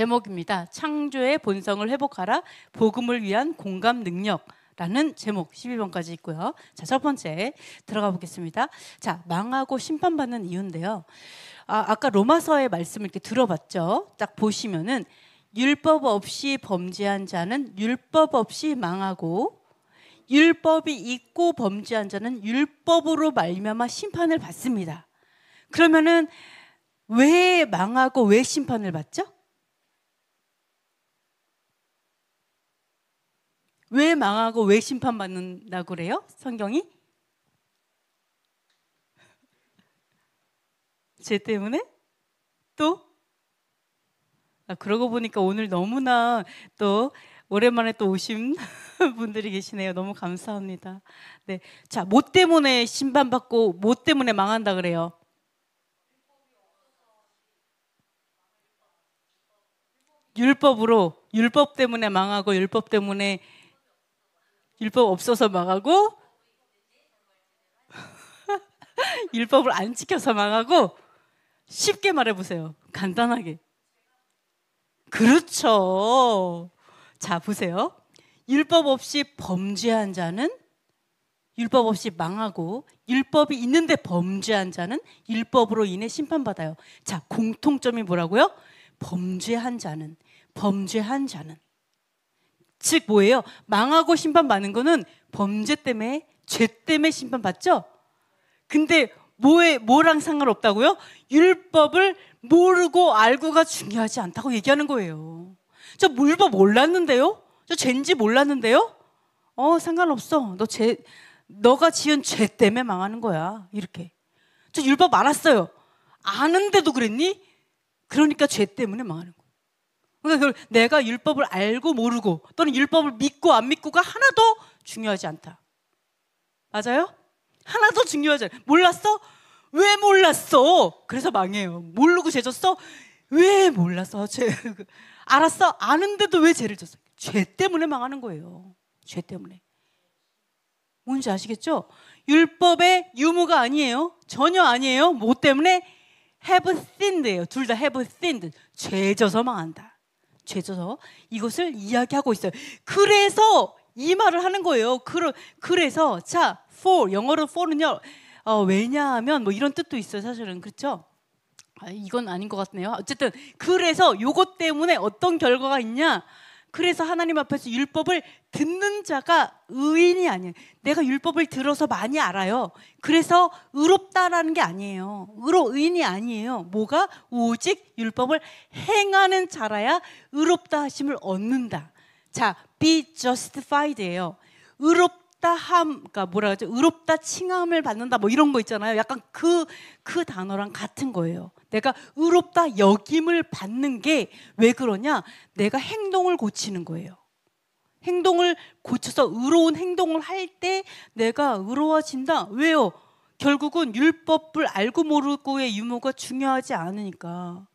제목입니다. 창조의 본성을 회복하라. 복음을 위한 공감 능력라는 제목 12번까지 있고요. 자, 첫 번째 들어가 보겠습니다. 자, 망하고 심판받는 이유인데요. 아까 로마서의 말씀을 이렇게 들어봤죠. 딱 보시면은 율법 없이 범죄한 자는 율법 없이 망하고 율법이 있고 범죄한 자는 율법으로 말미암아 심판을 받습니다. 그러면은 왜 망하고 왜 심판을 받죠? 왜 망하고 왜 심판받는다고 그래요? 성경이? 죄 때문에? 또? 그러고 보니까 오늘 너무나 또 오랜만에 또 오신 분들이 계시네요. 너무 감사합니다. 네, 자, 뭐 때문에 심판받고 뭐 때문에 망한다 그래요? 율법으로, 율법 때문에 망하고 율법 때문에 율법 없어서 망하고 율법을 안 지켜서 망하고. 쉽게 말해보세요. 간단하게. 그렇죠. 자, 보세요. 율법 없이 범죄한 자는 율법 없이 망하고 율법이 있는데 범죄한 자는 율법으로 인해 심판받아요. 자, 공통점이 뭐라고요? 범죄한 자는 즉 뭐예요? 망하고 심판받는 거는 범죄 때문에, 죄 때문에 심판받죠? 근데 뭐랑 상관없다고요? 율법을 모르고 알고가 중요하지 않다고 얘기하는 거예요. 저 율법 몰랐는데요? 저 죄인지 몰랐는데요? 상관없어. 너가 지은 죄 때문에 망하는 거야. 이렇게. 저 율법 알았어요. 아는데도 그랬니? 그러니까 죄 때문에 망하는 거야. 그러니까 내가 율법을 알고 모르고 또는 율법을 믿고 안 믿고가 하나도 중요하지 않다. 맞아요? 하나도 중요하지 않아. 몰랐어? 왜 몰랐어? 그래서 망해요. 모르고 죄 졌어? 왜 몰랐어? 알았어? 아는데도 왜 죄를 졌어? 죄 때문에 망하는 거예요. 죄 때문에. 뭔지 아시겠죠? 율법의 유무가 아니에요. 전혀 아니에요. 뭐 때문에? have sinned예요. 둘 다 have sinned. 죄 져서 망한다. 죄 져서 이것을 이야기하고 있어요. 그래서 이 말을 하는 거예요. 그래서 자, for, 영어로 for는요, 왜냐하면 뭐 이런 뜻도 있어요. 사실은. 그렇죠? 이건 아닌 것 같네요. 어쨌든 그래서 요것 때문에 어떤 결과가 있냐? 그래서 하나님 앞에서 율법을 듣는 자가 의인이 아니에요. 내가 율법을 들어서 많이 알아요. 그래서 의롭다라는 게 아니에요. 의인이 아니에요. 뭐가? 오직 율법을 행하는 자라야 의롭다 하심을 얻는다. 자, be justified예요. 그러니까 뭐라 하죠? 의롭다 칭함을 받는다 뭐 이런 거 있잖아요. 약간 그 단어랑 같은 거예요. 내가 의롭다 여김을 받는 게 왜 그러냐? 내가 행동을 고치는 거예요. 행동을 고쳐서 의로운 행동을 할 때 내가 의로워진다. 왜요? 결국은 율법을 알고 모르고의 유무가 중요하지 않으니까.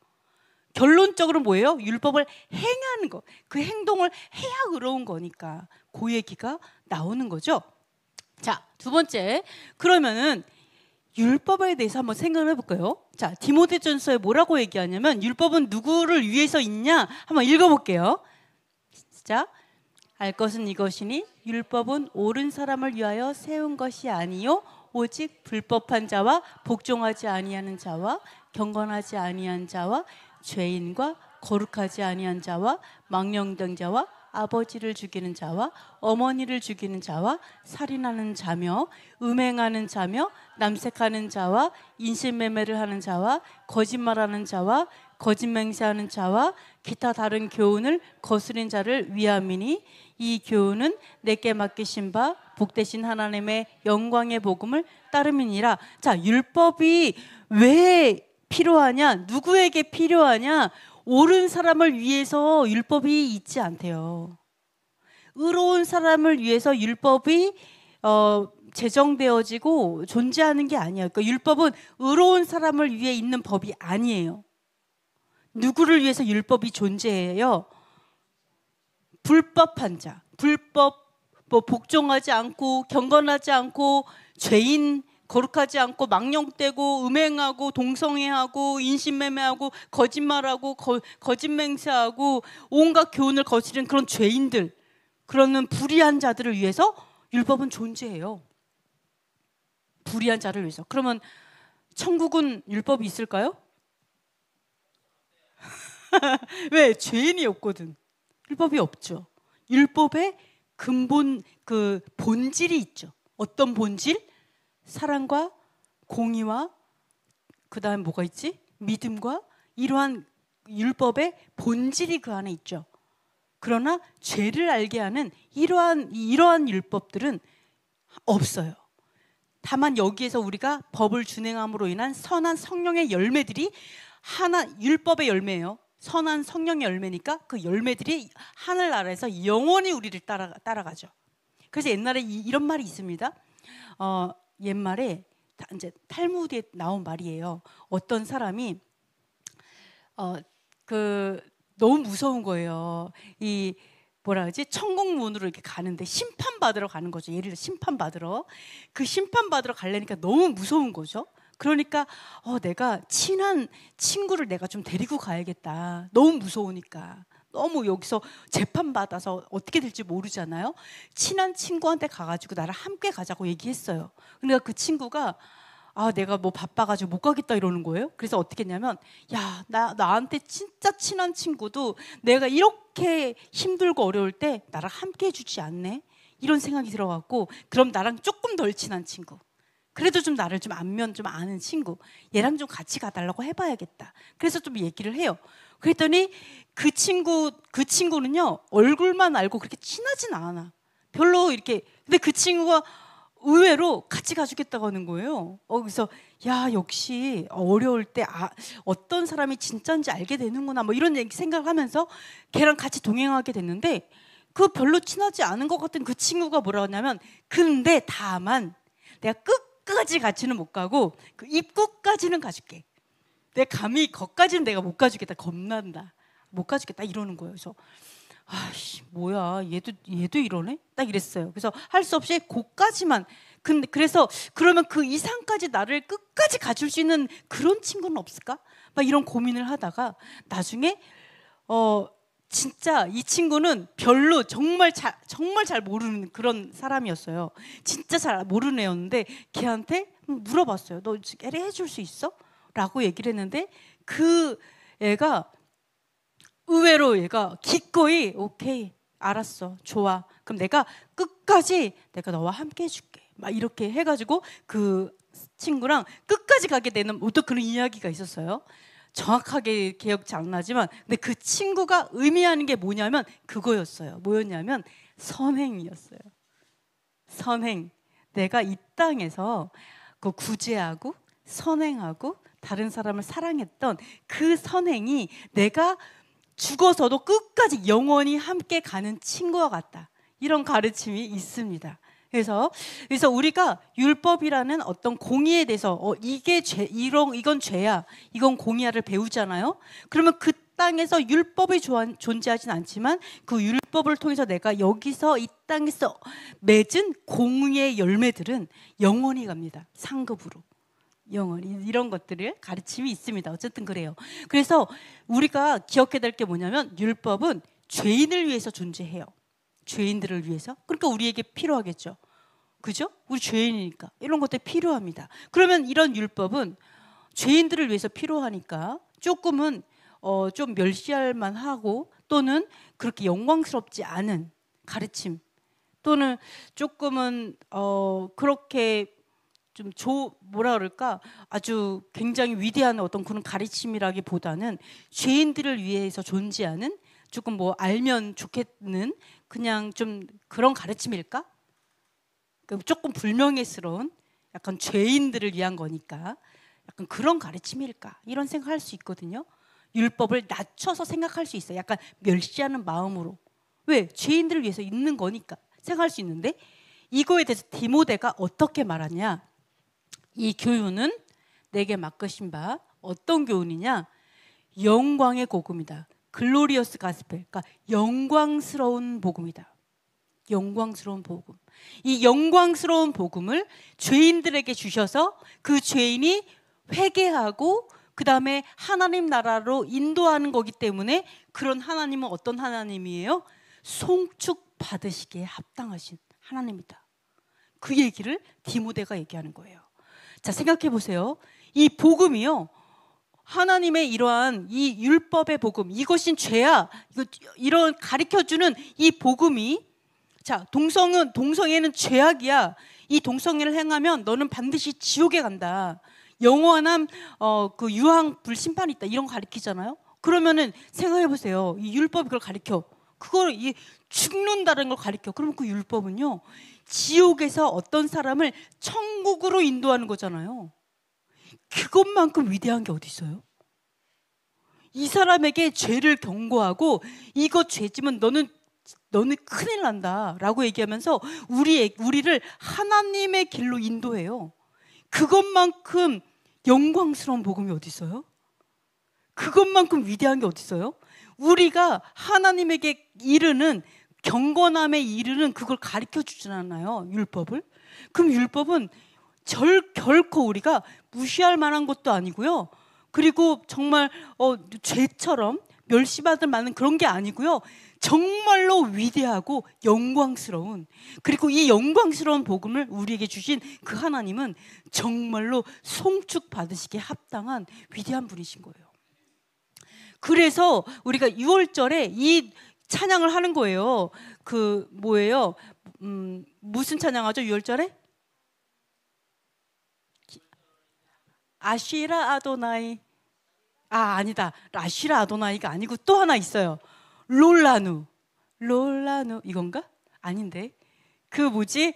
결론적으로 뭐예요? 율법을 행하는 거. 그 행동을 해야 의로운 거니까. 그 얘기가 나오는 거죠. 자, 두 번째. 그러면은 율법에 대해서 한번 생각을 해볼까요? 자, 디모데전서에 뭐라고 얘기하냐면 율법은 누구를 위해서 있냐? 한번 읽어볼게요. 자, 알 것은 이것이니 율법은 옳은 사람을 위하여 세운 것이 아니요 오직 불법한 자와 복종하지 아니하는 자와 경건하지 아니한 자와 죄인과 거룩하지 아니한 자와 망령된 자와 아버지를 죽이는 자와 어머니를 죽이는 자와 살인하는 자며 음행하는 자며 남색하는 자와 인신매매를 하는 자와 거짓말하는 자와 거짓맹세하는 자와 기타 다른 교훈을 거스린 자를 위함이니 이 교훈은 내게 맡기신 바 복되신 하나님의 영광의 복음을 따름이니라. 자, 율법이 왜 필요하냐? 누구에게 필요하냐? 옳은 사람을 위해서 율법이 있지 않대요. 의로운 사람을 위해서 율법이 제정되어지고 존재하는 게 아니에요. 그러니까 율법은 의로운 사람을 위해 있는 법이 아니에요. 누구를 위해서 율법이 존재해요? 불법한 자, 복종하지 않고 경건하지 않고 죄인, 거룩하지 않고 망령되고 음행하고 동성애하고 인신매매하고 거짓말하고 거짓맹세하고 온갖 교훈을 거스르는 그런 죄인들, 그러는 불의한 자들을 위해서 율법은 존재해요. 불의한 자를 위해서. 그러면 천국은 율법이 있을까요? 왜? 죄인이 없거든. 율법이 없죠. 율법의 근본 그 본질이 있죠. 어떤 본질? 사랑과 공의와 그다음에 뭐가 있지? 믿음과 이러한 율법의 본질이 그 안에 있죠. 그러나 죄를 알게 하는 이러한 율법들은 없어요. 다만 여기에서 우리가 법을 준행함으로 인한 선한 성령의 열매들이 하나 율법의 열매예요. 선한 성령의 열매니까 그 열매들이 하늘나라에서 영원히 우리를 따라가죠. 그래서 옛날에 이런 말이 있습니다. 옛말에 이제 탈무드에 나온 말이에요. 어떤 사람이 너무 무서운 거예요. 이 뭐라 그러지? 천국문으로 이렇게 가는데 심판받으러 가는 거죠. 예를 들어 심판받으러. 그 심판받으러 가려니까 너무 무서운 거죠. 그러니까 내가 친한 친구를 내가 좀 데리고 가야겠다. 너무 무서우니까. 너무 여기서 재판받아서 어떻게 될지 모르잖아요. 친한 친구한테 가가지고 나랑 함께 가자고 얘기했어요. 그러니까 그 친구가 내가 뭐 바빠가지고 못 가겠다 이러는 거예요. 그래서 어떻게 했냐면 나한테 진짜 친한 친구도 내가 이렇게 힘들고 어려울 때 나랑 함께 해주지 않네? 이런 생각이 들어갖고 그럼 나랑 조금 덜 친한 친구, 그래도 좀 나를 좀 안면 좀 아는 친구, 얘랑 좀 같이 가달라고 해봐야겠다. 그래서 좀 얘기를 해요. 그랬더니 그 친구는요 얼굴만 알고 그렇게 친하진 않아. 별로 이렇게. 근데 그 친구가 의외로 같이 가주겠다고 하는 거예요. 그래서 역시 어려울 때 어떤 사람이 진짜인지 알게 되는구나 뭐 이런 생각을 하면서 걔랑 같이 동행하게 됐는데 그 별로 친하지 않은 것 같은 그 친구가 뭐라고 하냐면 근데 다만 내가 끝까지 같이는 못 가고 그 입구까지는 가줄게. 내가 감히 거기까지는 내가 못 가주겠다. 겁난다. 못 가주겠다 이러는 거예요. 그래서 뭐야 얘도 이러네? 딱 이랬어요. 그래서 할 수 없이 거기까지만. 그래서 그러면 그 이상까지 나를 끝까지 가줄 수 있는 그런 친구는 없을까? 막 이런 고민을 하다가 나중에 진짜 이 친구는 별로 정말 잘 모르는 그런 사람이었어요. 진짜 잘 모르는 애였는데 걔한테 물어봤어요. 너 애래 해줄 수 있어? 라고 얘기를 했는데 그 애가 의외로 얘가 기꺼이 오케이 알았어 좋아 그럼 내가 끝까지 내가 너와 함께 해줄게 막 이렇게 해가지고 그 친구랑 끝까지 가게 되는 어떤 그런 이야기가 있었어요. 정확하게 기억이 안 나지만 근데 그 친구가 의미하는 게 뭐냐면 그거였어요. 뭐였냐면 선행이었어요. 선행. 내가 이 땅에서 그 구제하고 선행하고 다른 사람을 사랑했던 그 선행이 내가 죽어서도 끝까지 영원히 함께 가는 친구와 같다. 이런 가르침이 있습니다. 그래서 우리가 율법이라는 어떤 공의에 대해서 이게 이건 죄야, 이건 공의야를 배우잖아요. 그러면 그 땅에서 율법이 존재하진 않지만 그 율법을 통해서 내가 여기서 이 땅에서 맺은 공의의 열매들은 영원히 갑니다. 상급으로. 영원히 이런 것들을 가르침이 있습니다. 어쨌든 그래요. 그래서 우리가 기억해야 될 게 뭐냐면 율법은 죄인을 위해서 존재해요. 죄인들을 위해서. 그러니까 우리에게 필요하겠죠. 그죠? 우리 죄인이니까 이런 것들이 필요합니다. 그러면 이런 율법은 죄인들을 위해서 필요하니까 조금은 좀 멸시할 만하고 또는 그렇게 영광스럽지 않은 가르침 또는 조금은 그렇게 좀 뭐라 그럴까 아주 굉장히 위대한 어떤 그런 가르침이라기보다는 죄인들을 위해서 존재하는 조금 뭐 알면 좋겠는 그냥 좀 그런 가르침일까? 조금 불명예스러운 약간 죄인들을 위한 거니까 약간 그런 가르침일까? 이런 생각할 수 있거든요. 율법을 낮춰서 생각할 수 있어요. 약간 멸시하는 마음으로. 왜? 죄인들을 위해서 있는 거니까 생각할 수 있는데 이거에 대해서 디모데가 어떻게 말하냐? 이 교훈은 내게 맡기신 바 어떤 교훈이냐? 영광의 복음이다. 글로리어스 가스펠, 그러니까 영광스러운 복음이다. 영광스러운 복음. 이 영광스러운 복음을 죄인들에게 주셔서 그 죄인이 회개하고 그 다음에 하나님 나라로 인도하는 거기 때문에 그런 하나님은 어떤 하나님이에요? 송축 받으시기에 합당하신 하나님이다. 그 얘기를 디모데가 얘기하는 거예요. 자, 생각해 보세요. 이 복음이요, 하나님의 이러한 이 율법의 복음, 이것인 죄야, 이런 가르쳐주는 이 복음이, 자, 동성애는 죄악이야. 이 동성애를 행하면 너는 반드시 지옥에 간다. 영원한 그 유황 불심판이 있다. 이런 거 가르치잖아요. 그러면은 생각해 보세요. 이 율법이 그걸 가르쳐. 그걸 이 죽는다는 걸 가르쳐. 그러면 그 율법은요, 지옥에서 어떤 사람을 천국으로 인도하는 거잖아요. 그것만큼 위대한 게 어디 있어요? 이 사람에게 죄를 경고하고 이거 죄지면 너는 큰일 난다 라고 얘기하면서 우리를 하나님의 길로 인도해요. 그것만큼 영광스러운 복음이 어디 있어요? 그것만큼 위대한 게 어디 있어요? 우리가 하나님에게 이르는, 경건함에 이르는 그걸 가르쳐 주진 않아요, 율법을. 그럼 율법은 결코 우리가 무시할 만한 것도 아니고요. 그리고 정말 죄처럼 멸시받을 만한 그런 게 아니고요. 정말로 위대하고 영광스러운, 그리고 이 영광스러운 복음을 우리에게 주신 그 하나님은 정말로 송축 받으시기에 합당한 위대한 분이신 거예요. 그래서 우리가 6월절에 이 찬양을 하는 거예요. 그 뭐예요? 무슨 찬양하죠? 6월절에? 아쉬라 아도나이. 아니다. 아쉬라 아도나이가 아니고 또 하나 있어요. 롤라누 이건가? 아닌데. 그 뭐지?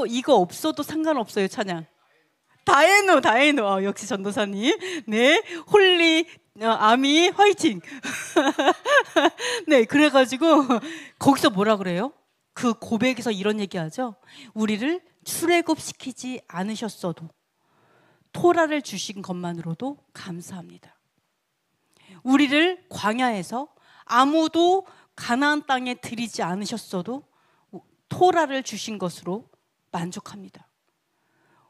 이거 없어도 상관없어요, 찬양. 다에노. 역시 전도사님. 네, 홀리 아미 화이팅. 네, 그래가지고 거기서 뭐라 그래요? 그 고백에서 이런 얘기하죠. 우리를 출애굽시키지 않으셨어도 토라를 주신 것만으로도 감사합니다. 우리를 광야에서 아무도 가나안 땅에 들이지 않으셨어도 토라를 주신 것으로 만족합니다.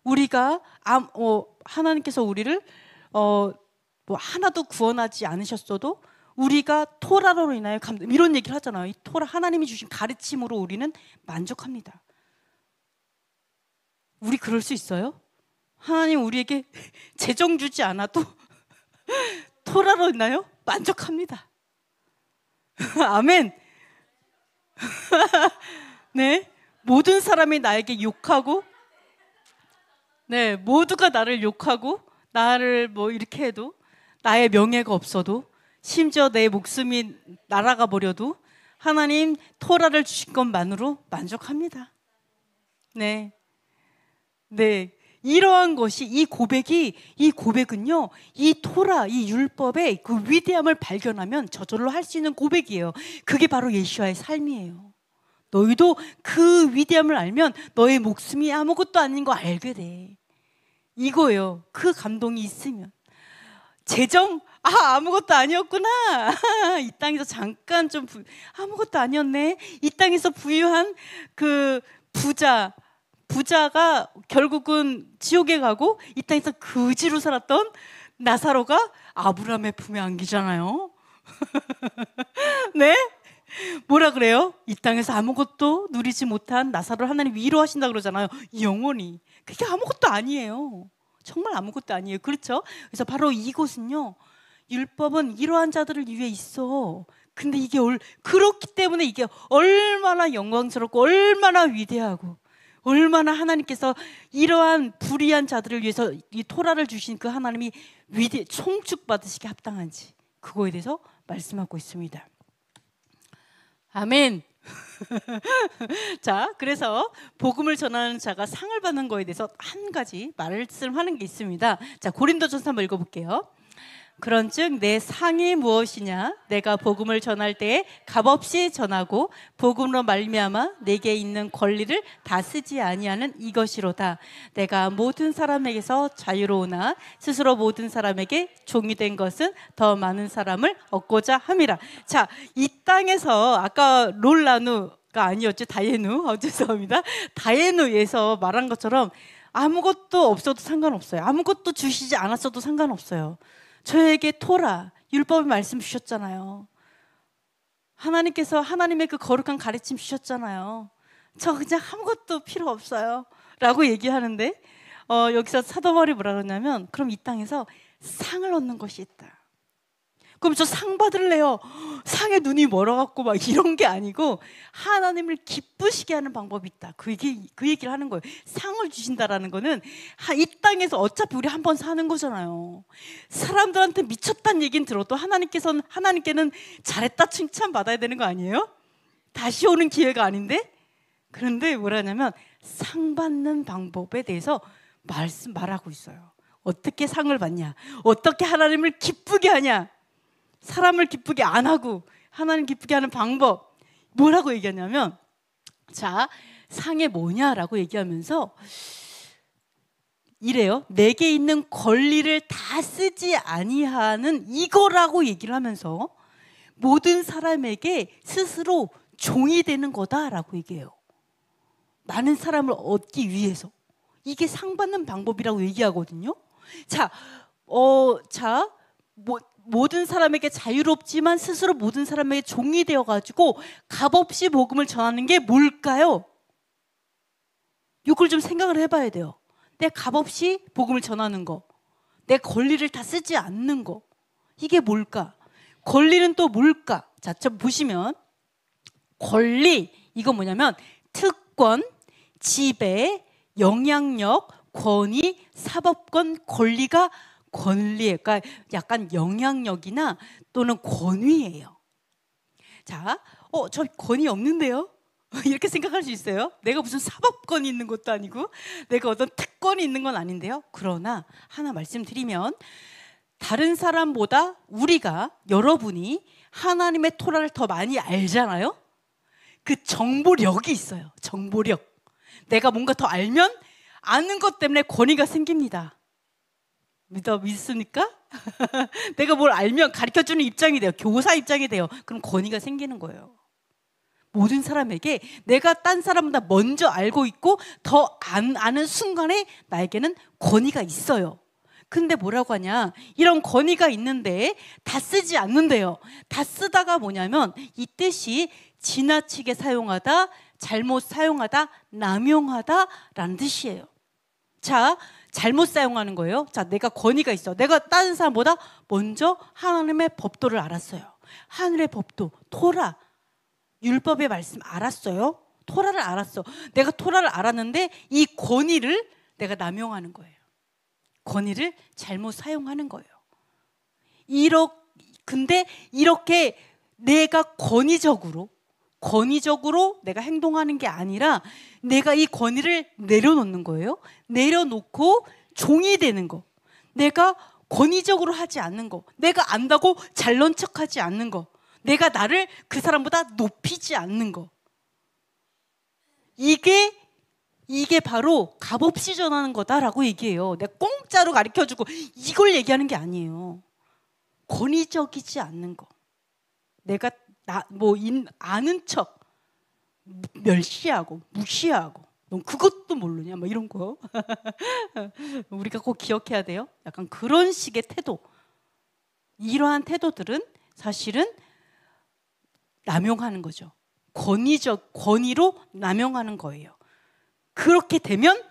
우리가 하나님께서 우리를 하나도 구원하지 않으셨어도 우리가 토라로 인하여 이런 얘기를 하잖아요. 이 토라, 하나님이 주신 가르침으로 우리는 만족합니다. 우리 그럴 수 있어요? 하나님 우리에게 재정 주지 않아도 토라로 인하여 만족합니다. 아멘. 네, 모든 사람이 나에게 욕하고, 네, 모두가 나를 욕하고 나를 뭐 이렇게 해도, 나의 명예가 없어도, 심지어 내 목숨이 날아가 버려도 하나님 토라를 주신 것만으로 만족합니다. 네, 네. 이러한 것이, 이 고백은요, 이 토라, 이 율법의 그 위대함을 발견하면 저절로 할 수 있는 고백이에요. 그게 바로 예수와의 삶이에요. 너희도 그 위대함을 알면 너의 목숨이 아무것도 아닌 거 알게 돼. 이거예요. 그 감동이 있으면. 재정? 아무것도 아니었구나. 이 땅에서 잠깐 좀 아무것도 아니었네. 이 땅에서 부유한 그 부자가 결국은 지옥에 가고 이 땅에서 거지로 살았던 나사로가 아브라함의 품에 안기잖아요. 네? 뭐라 그래요? 이 땅에서 아무것도 누리지 못한 나사로를 하나님 위로하신다 그러잖아요. 영원히. 그게 아무것도 아니에요. 정말 아무것도 아니에요. 그렇죠? 그래서 바로 이곳은요, 율법은 이러한 자들을 위해 있어. 근데 이게 그렇기 때문에 이게 얼마나 영광스럽고 얼마나 위대하고 얼마나 하나님께서 이러한 불의한 자들을 위해서 이 토라를 주신 그 하나님이 송축받으시게 합당한지, 그거에 대해서 말씀하고 있습니다. 아멘. 자, 그래서 복음을 전하는 자가 상을 받는 거에 대해서 한 가지 말씀하는 게 있습니다. 자, 고린도전서 한번 읽어볼게요. 그런즉 내 상이 무엇이냐? 내가 복음을 전할 때에 값없이 전하고 복음으로 말미암아 내게 있는 권리를 다 쓰지 아니하는 이것이로다. 내가 모든 사람에게서 자유로우나 스스로 모든 사람에게 종이 된 것은 더 많은 사람을 얻고자 함이라. 자, 이 땅에서 아까 롤라누 아니었죠. 다이애누. 죄송합니다. 다이애누에서 말한 것처럼 아무것도 없어도 상관없어요. 아무것도 주시지 않았어도 상관없어요. 저에게 토라, 율법의 말씀 주셨잖아요. 하나님께서 하나님의 그 거룩한 가르침 주셨잖아요. 저 그냥 아무것도 필요 없어요 라고 얘기하는데 여기서 사도 바울이 뭐라 그러냐면 그럼 이 땅에서 상을 얻는 것이 있다. 그럼 저 상 받을래요. 상에 눈이 멀어갖고 막 이런 게 아니고 하나님을 기쁘시게 하는 방법이 있다. 그 얘기를 하는 거예요. 상을 주신다라는 거는 이 땅에서 어차피 우리 한 번 사는 거잖아요. 사람들한테 미쳤다는 얘기는 들어도 하나님께는 잘했다 칭찬 받아야 되는 거 아니에요? 다시 오는 기회가 아닌데? 그런데 뭐라냐면 상 받는 방법에 대해서 말하고 있어요. 어떻게 상을 받냐? 어떻게 하나님을 기쁘게 하냐? 사람을 기쁘게 안 하고 하나님 기쁘게 하는 방법 뭐라고 얘기하냐면 자 상이 뭐냐라고 얘기하면서 이래요. 내게 있는 권리를 다 쓰지 아니하는 이거라고 얘기를 하면서 모든 사람에게 스스로 종이 되는 거다라고 얘기해요. 많은 사람을 얻기 위해서 이게 상 받는 방법이라고 얘기하거든요. 모든 사람에게 자유롭지만 스스로 모든 사람에게 종이 되어가지고 값없이 복음을 전하는 게 뭘까요? 이걸 좀 생각을 해봐야 돼요. 내 값없이 복음을 전하는 거, 내 권리를 다 쓰지 않는 거, 이게 뭘까? 권리는 또 뭘까? 자, 좀 보시면 권리, 이거 뭐냐면 특권, 지배, 영향력, 권위, 사법권, 권리가 권리예요. 그러니까 약간 영향력이나 또는 권위예요. 자, 저 권위 없는데요? 이렇게 생각할 수 있어요. 내가 무슨 사법권이 있는 것도 아니고 내가 어떤 특권이 있는 건 아닌데요. 그러나 하나 말씀드리면 다른 사람보다 여러분이 하나님의 토라를 더 많이 알잖아요. 그 정보력이 있어요. 정보력. 내가 뭔가 더 알면 아는 것 때문에 권위가 생깁니다. 믿습니까? 내가 뭘 알면 가르쳐주는 입장이 돼요. 교사 입장이 돼요. 그럼 권위가 생기는 거예요. 모든 사람에게 내가 딴 사람보다 먼저 알고 있고 더 아는 순간에 나에게는 권위가 있어요. 근데 뭐라고 하냐, 이런 권위가 있는데 다 쓰지 않는데요. 다 쓰다가 뭐냐면 이 뜻이 지나치게 사용하다, 잘못 사용하다, 남용하다 라는 뜻이에요. 자, 잘못 사용하는 거예요. 자, 내가 권위가 있어. 내가 다른 사람보다 먼저 하나님의 법도를 알았어요. 하늘의 법도, 토라, 율법의 말씀 알았어요. 토라를 알았어. 내가 토라를 알았는데 이 권위를 내가 남용하는 거예요. 권위를 잘못 사용하는 거예요. 근데 이렇게 내가 권위적으로 내가 행동하는 게 아니라 내가 이 권위를 내려놓는 거예요. 내려놓고 종이 되는 거. 내가 권위적으로 하지 않는 거. 내가 안다고 잘난 척하지 않는 거. 내가 나를 그 사람보다 높이지 않는 거. 이게 바로 값없이 전하는 거다라고 얘기해요. 내가 공짜로 가르쳐주고 이걸 얘기하는 게 아니에요. 권위적이지 않는 거. 내가 아는 척 멸시하고 무시하고 넌 그것도 모르냐 뭐 이런 거 우리가 꼭 기억해야 돼요. 약간 그런 식의 태도, 이러한 태도들은 사실은 남용하는 거죠. 권위로 남용하는 거예요. 그렇게 되면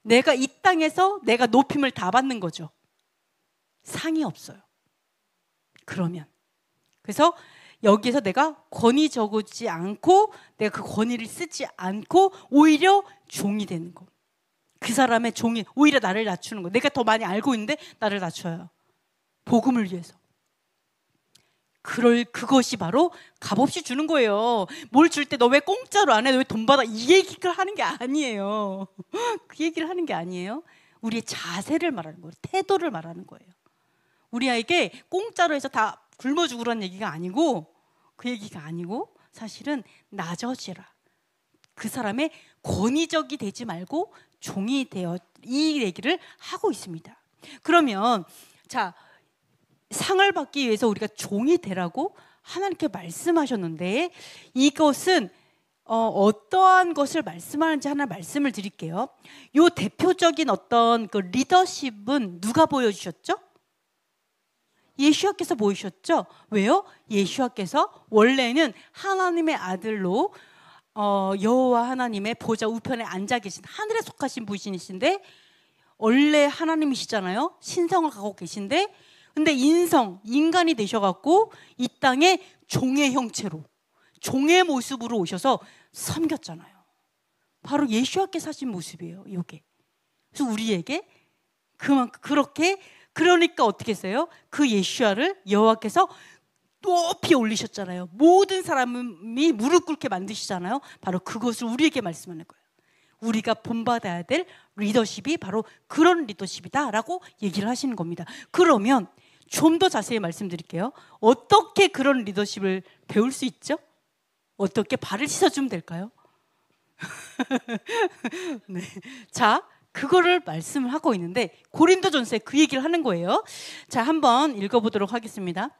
내가 이 땅에서 내가 높임을 다 받는 거죠. 상이 없어요. 그래서 여기에서 내가 권위적이지 않고 내가 그 권위를 쓰지 않고 오히려 종이 되는 거. 그 사람의 종이 오히려 나를 낮추는 거. 내가 더 많이 알고 있는데 나를 낮춰요. 복음을 위해서. 그것이 바로 값없이 주는 거예요. 뭘 줄 때 너 왜 공짜로 안 해? 너 왜 돈 받아? 이 얘기를 하는 게 아니에요. 그 얘기를 하는 게 아니에요. 우리의 자세를 말하는 거예요. 태도를 말하는 거예요. 우리 아이에게 공짜로 해서 다 굶어 죽으라는 얘기가 아니고, 그 얘기가 아니고 사실은 낮아지라. 그 사람의 권위적이 되지 말고 종이 되어, 이 얘기를 하고 있습니다. 그러면 자, 상을 받기 위해서 우리가 종이 되라고 하나님께 말씀하셨는데, 이것은 어떠한 것을 말씀하는지 하나 말씀을 드릴게요. 요 대표적인 어떤 그 리더십은 누가 보여주셨죠? 예수와께서 보이셨죠? 왜요? 예수와께서 원래는 하나님의 아들로 여호와 하나님의 보좌 우편에 앉아 계신 하늘에 속하신 분이신데 원래 하나님이시잖아요. 신성을 갖고 계신데 근데 인간이 되셔갖고 이 땅에 종의 형체로 종의 모습으로 오셔서 섬겼잖아요. 바로 예수와께서 하신 모습이에요. 이게. 그래서 우리에게 그렇게 그러니까 어떻게 했어요? 그 예수와를 여호와께서 높이 올리셨잖아요. 모든 사람이 무릎 꿇게 만드시잖아요. 바로 그것을 우리에게 말씀하는 거예요. 우리가 본받아야 될 리더십이 바로 그런 리더십이다라고 얘기를 하시는 겁니다. 그러면 좀 더 자세히 말씀드릴게요. 어떻게 그런 리더십을 배울 수 있죠? 어떻게 발을 씻어주면 될까요? 네. 자, 그거를 말씀을 하고 있는데 고린도전서에 그 얘기를 하는 거예요. 자, 한번 읽어보도록 하겠습니다.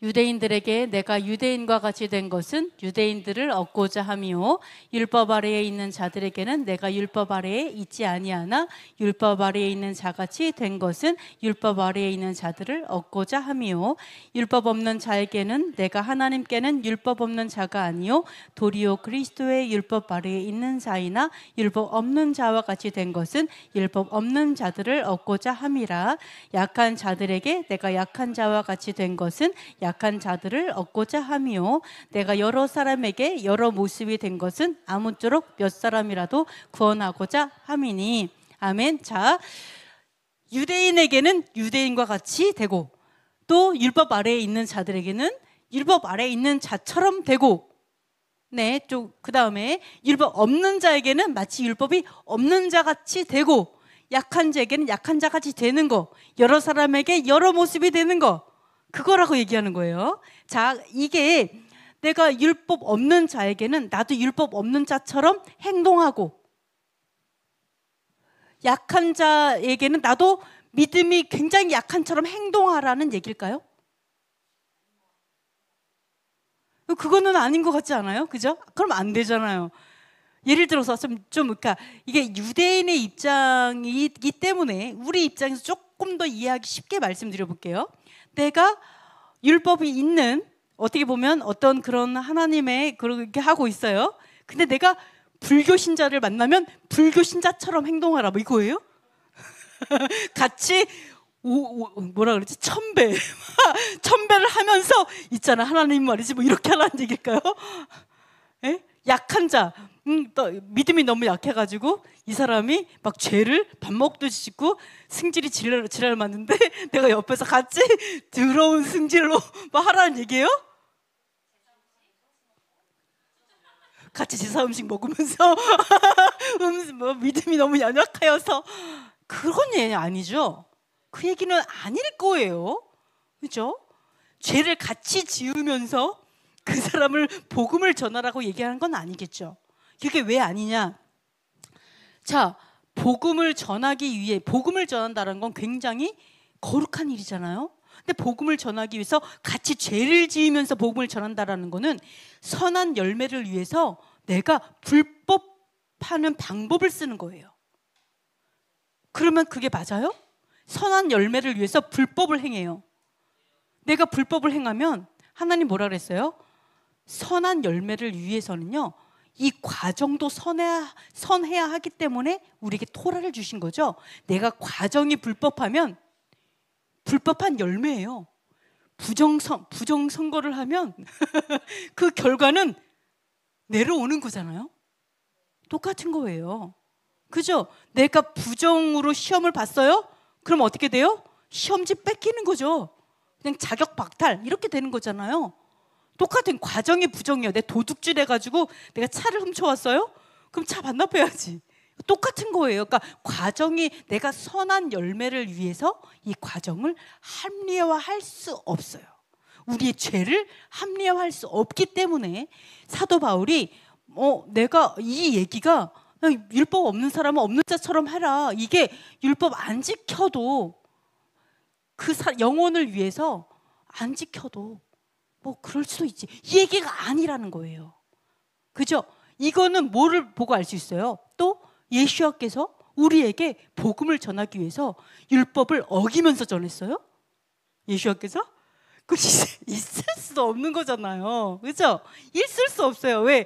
유대인들에게 내가 유대인과 같이 된 것은 유대인들을 얻고자 함이요 율법 아래에 있는 자들에게는 내가 율법 아래에 있지 아니하나 율법 아래에 있는 자같이 된 것은 율법 아래에 있는 자들을 얻고자 함이요 율법 없는 자에게는 내가 하나님께는 율법 없는 자가 아니요 도리어 그리스도의 율법 아래에 있는 자이나 율법 없는 자와 같이 된 것은 율법 없는 자들을 얻고자 함이라. 약한 자들에게 내가 약한 자와 같이 된 것은 약한 자들을 얻고자 함이요 내가 여러 사람에게 여러 모습이 된 것은 아무쪼록 몇 사람이라도 구원하고자 함이니. 아멘. 자, 유대인에게는 유대인과 같이 되고 또 율법 아래에 있는 자들에게는 율법 아래에 있는 자처럼 되고 네, 좀 그다음에 율법 없는 자에게는 마치 율법이 없는 자같이 되고 약한 자에게는 약한 자같이 되는 거 여러 사람에게 여러 모습이 되는 거 그거라고 얘기하는 거예요. 자, 이게 내가 율법 없는 자에게는 나도 율법 없는 자처럼 행동하고 약한 자에게는 나도 믿음이 굉장히 약한처럼 행동하라는 얘기일까요? 그거는 아닌 것 같지 않아요? 그죠? 그럼 안 되잖아요. 예를 들어서 그러니까 이게 유대인의 입장이기 때문에 우리 입장에서 조금 더 이해하기 쉽게 말씀드려 볼게요. 내가 율법이 있는 어떻게 보면 어떤 그런 하나님의 그렇게 하고 있어요. 근데 내가 불교 신자를 만나면 불교 신자처럼 행동하라 뭐 이거예요? 같이 뭐라 그러지? 첨배를 하면서 있잖아. 하나님 말이지 뭐 이렇게 하라는 얘기일까요? 에? 약한 자 또 믿음이 너무 약해가지고 이 사람이 막 죄를 밥 먹듯이 짓고 승질이 지랄 맞는데 내가 옆에서 같이 더러운 승질로 막 하라는 얘기예요? 같이 제사 음식 먹으면서 뭐 믿음이 너무 연약하여서 그건 얘기 아니죠. 그 얘기는 아닐 거예요. 그죠? 죄를 같이 지으면서 그 사람을 복음을 전하라고 얘기하는 건 아니겠죠. 그게 왜 아니냐? 자, 복음을 전하기 위해 복음을 전한다는 건 굉장히 거룩한 일이잖아요. 근데 복음을 전하기 위해서 같이 죄를 지으면서 복음을 전한다라는 거는 선한 열매를 위해서 내가 불법하는 방법을 쓰는 거예요. 그러면 그게 맞아요? 선한 열매를 위해서 불법을 행해요. 내가 불법을 행하면 하나님 뭐라 그랬어요? 선한 열매를 위해서는요 이 과정도 선해야 하기 때문에 우리에게 토라를 주신 거죠. 내가 과정이 불법하면 불법한 열매예요. 부정선거를 하면 그 결과는 내려오는 거잖아요. 똑같은 거예요. 그죠? 내가 부정으로 시험을 봤어요? 그럼 어떻게 돼요? 시험지 뺏기는 거죠. 그냥 자격 박탈 이렇게 되는 거잖아요. 똑같은 과정이 부정이에요. 내 도둑질 해가지고 내가 차를 훔쳐왔어요? 그럼 차 반납해야지. 똑같은 거예요. 그러니까 과정이 내가 선한 열매를 위해서 이 과정을 합리화할 수 없어요. 우리의 죄를 합리화할 수 없기 때문에 사도 바울이 내가 이 얘기가 율법 없는 사람은 없는 자처럼 해라. 이게 율법 안 지켜도 그 영혼을 위해서 안 지켜도 뭐 그럴 수도 있지. 이 얘기가 아니라는 거예요. 그죠? 이거는 뭐를 보고 알 수 있어요? 또 예수와께서 우리에게 복음을 전하기 위해서 율법을 어기면서 전했어요? 예수와께서? 그 있을 수도 없는 거잖아요. 그죠? 있을 수 없어요. 왜?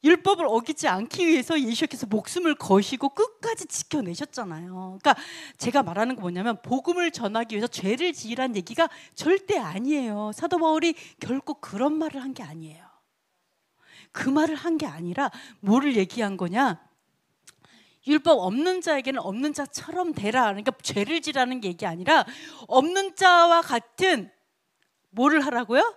율법을 어기지 않기 위해서 예수께서 목숨을 거시고 끝까지 지켜내셨잖아요. 그러니까 제가 말하는 거 뭐냐면 복음을 전하기 위해서 죄를 지으란 얘기가 절대 아니에요. 사도 바울이 결코 그런 말을 한 게 아니에요. 그 말을 한 게 아니라 뭐를 얘기한 거냐? 율법 없는 자에게는 없는 자처럼 되라. 그러니까 죄를 지라는 게 얘기 아니라 없는 자와 같은 뭐를 하라고요?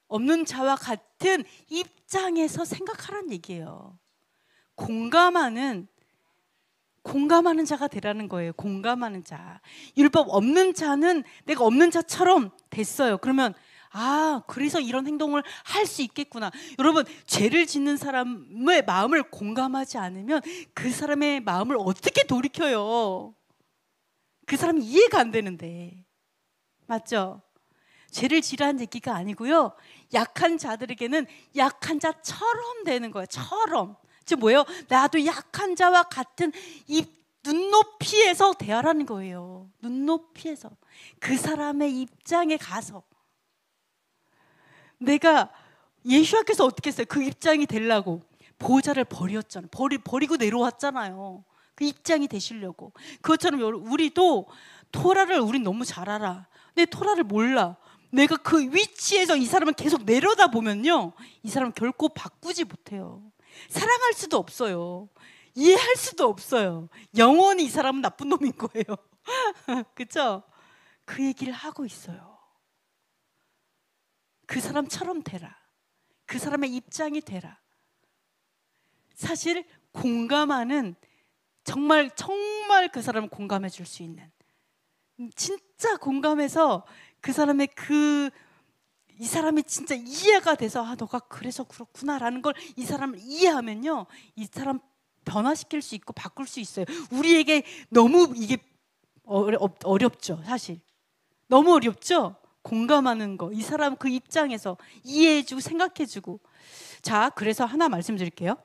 없는 자와 같은 입장에서 생각하라는 얘기예요. 공감하는 자가 되라는 거예요. 공감하는 자. 율법 없는 자는 내가 없는 자처럼 됐어요. 그러면 그래서 이런 행동을 할 수 있겠구나. 여러분, 죄를 짓는 사람의 마음을 공감하지 않으면 그 사람의 마음을 어떻게 돌이켜요? 그 사람이 이해가 안 되는데. 맞죠? 죄를 지라는 얘기가 아니고요. 약한 자들에게는 약한 자처럼 되는 거예요. 처럼. 즉 뭐예요? 나도 약한 자와 같은 이 눈높이에서 대하라는 거예요. 눈높이에서. 그 사람의 입장에 가서. 내가 예수께서 어떻게 했어요? 그 입장이 되려고 보호자를 버렸잖아요. 버리고 내려왔잖아요. 그 입장이 되시려고. 그것처럼 우리도 토라를 우린 너무 잘 알아. 근데 토라를 몰라. 내가 그 위치에서 이 사람을 계속 내려다보면요, 이 사람 결코 바꾸지 못해요. 사랑할 수도 없어요. 이해할 수도 없어요. 영원히 이 사람은 나쁜 놈인 거예요. 그렇죠? 그 얘기를 하고 있어요. 그 사람처럼 되라. 그 사람의 입장이 되라. 사실 공감하는, 정말 그 사람을 공감해 줄 수 있는, 진짜 공감해서 그 사람의 이 사람이 진짜 이해가 돼서 너가 그래서 그렇구나라는 걸 이 사람을 이해하면요, 이 사람 변화시킬 수 있고 바꿀 수 있어요. 우리에게 너무 이게 어렵죠. 사실 너무 어렵죠. 공감하는 거, 이 사람 그 입장에서 이해해주고 생각해주고. 자, 그래서 하나 말씀드릴게요.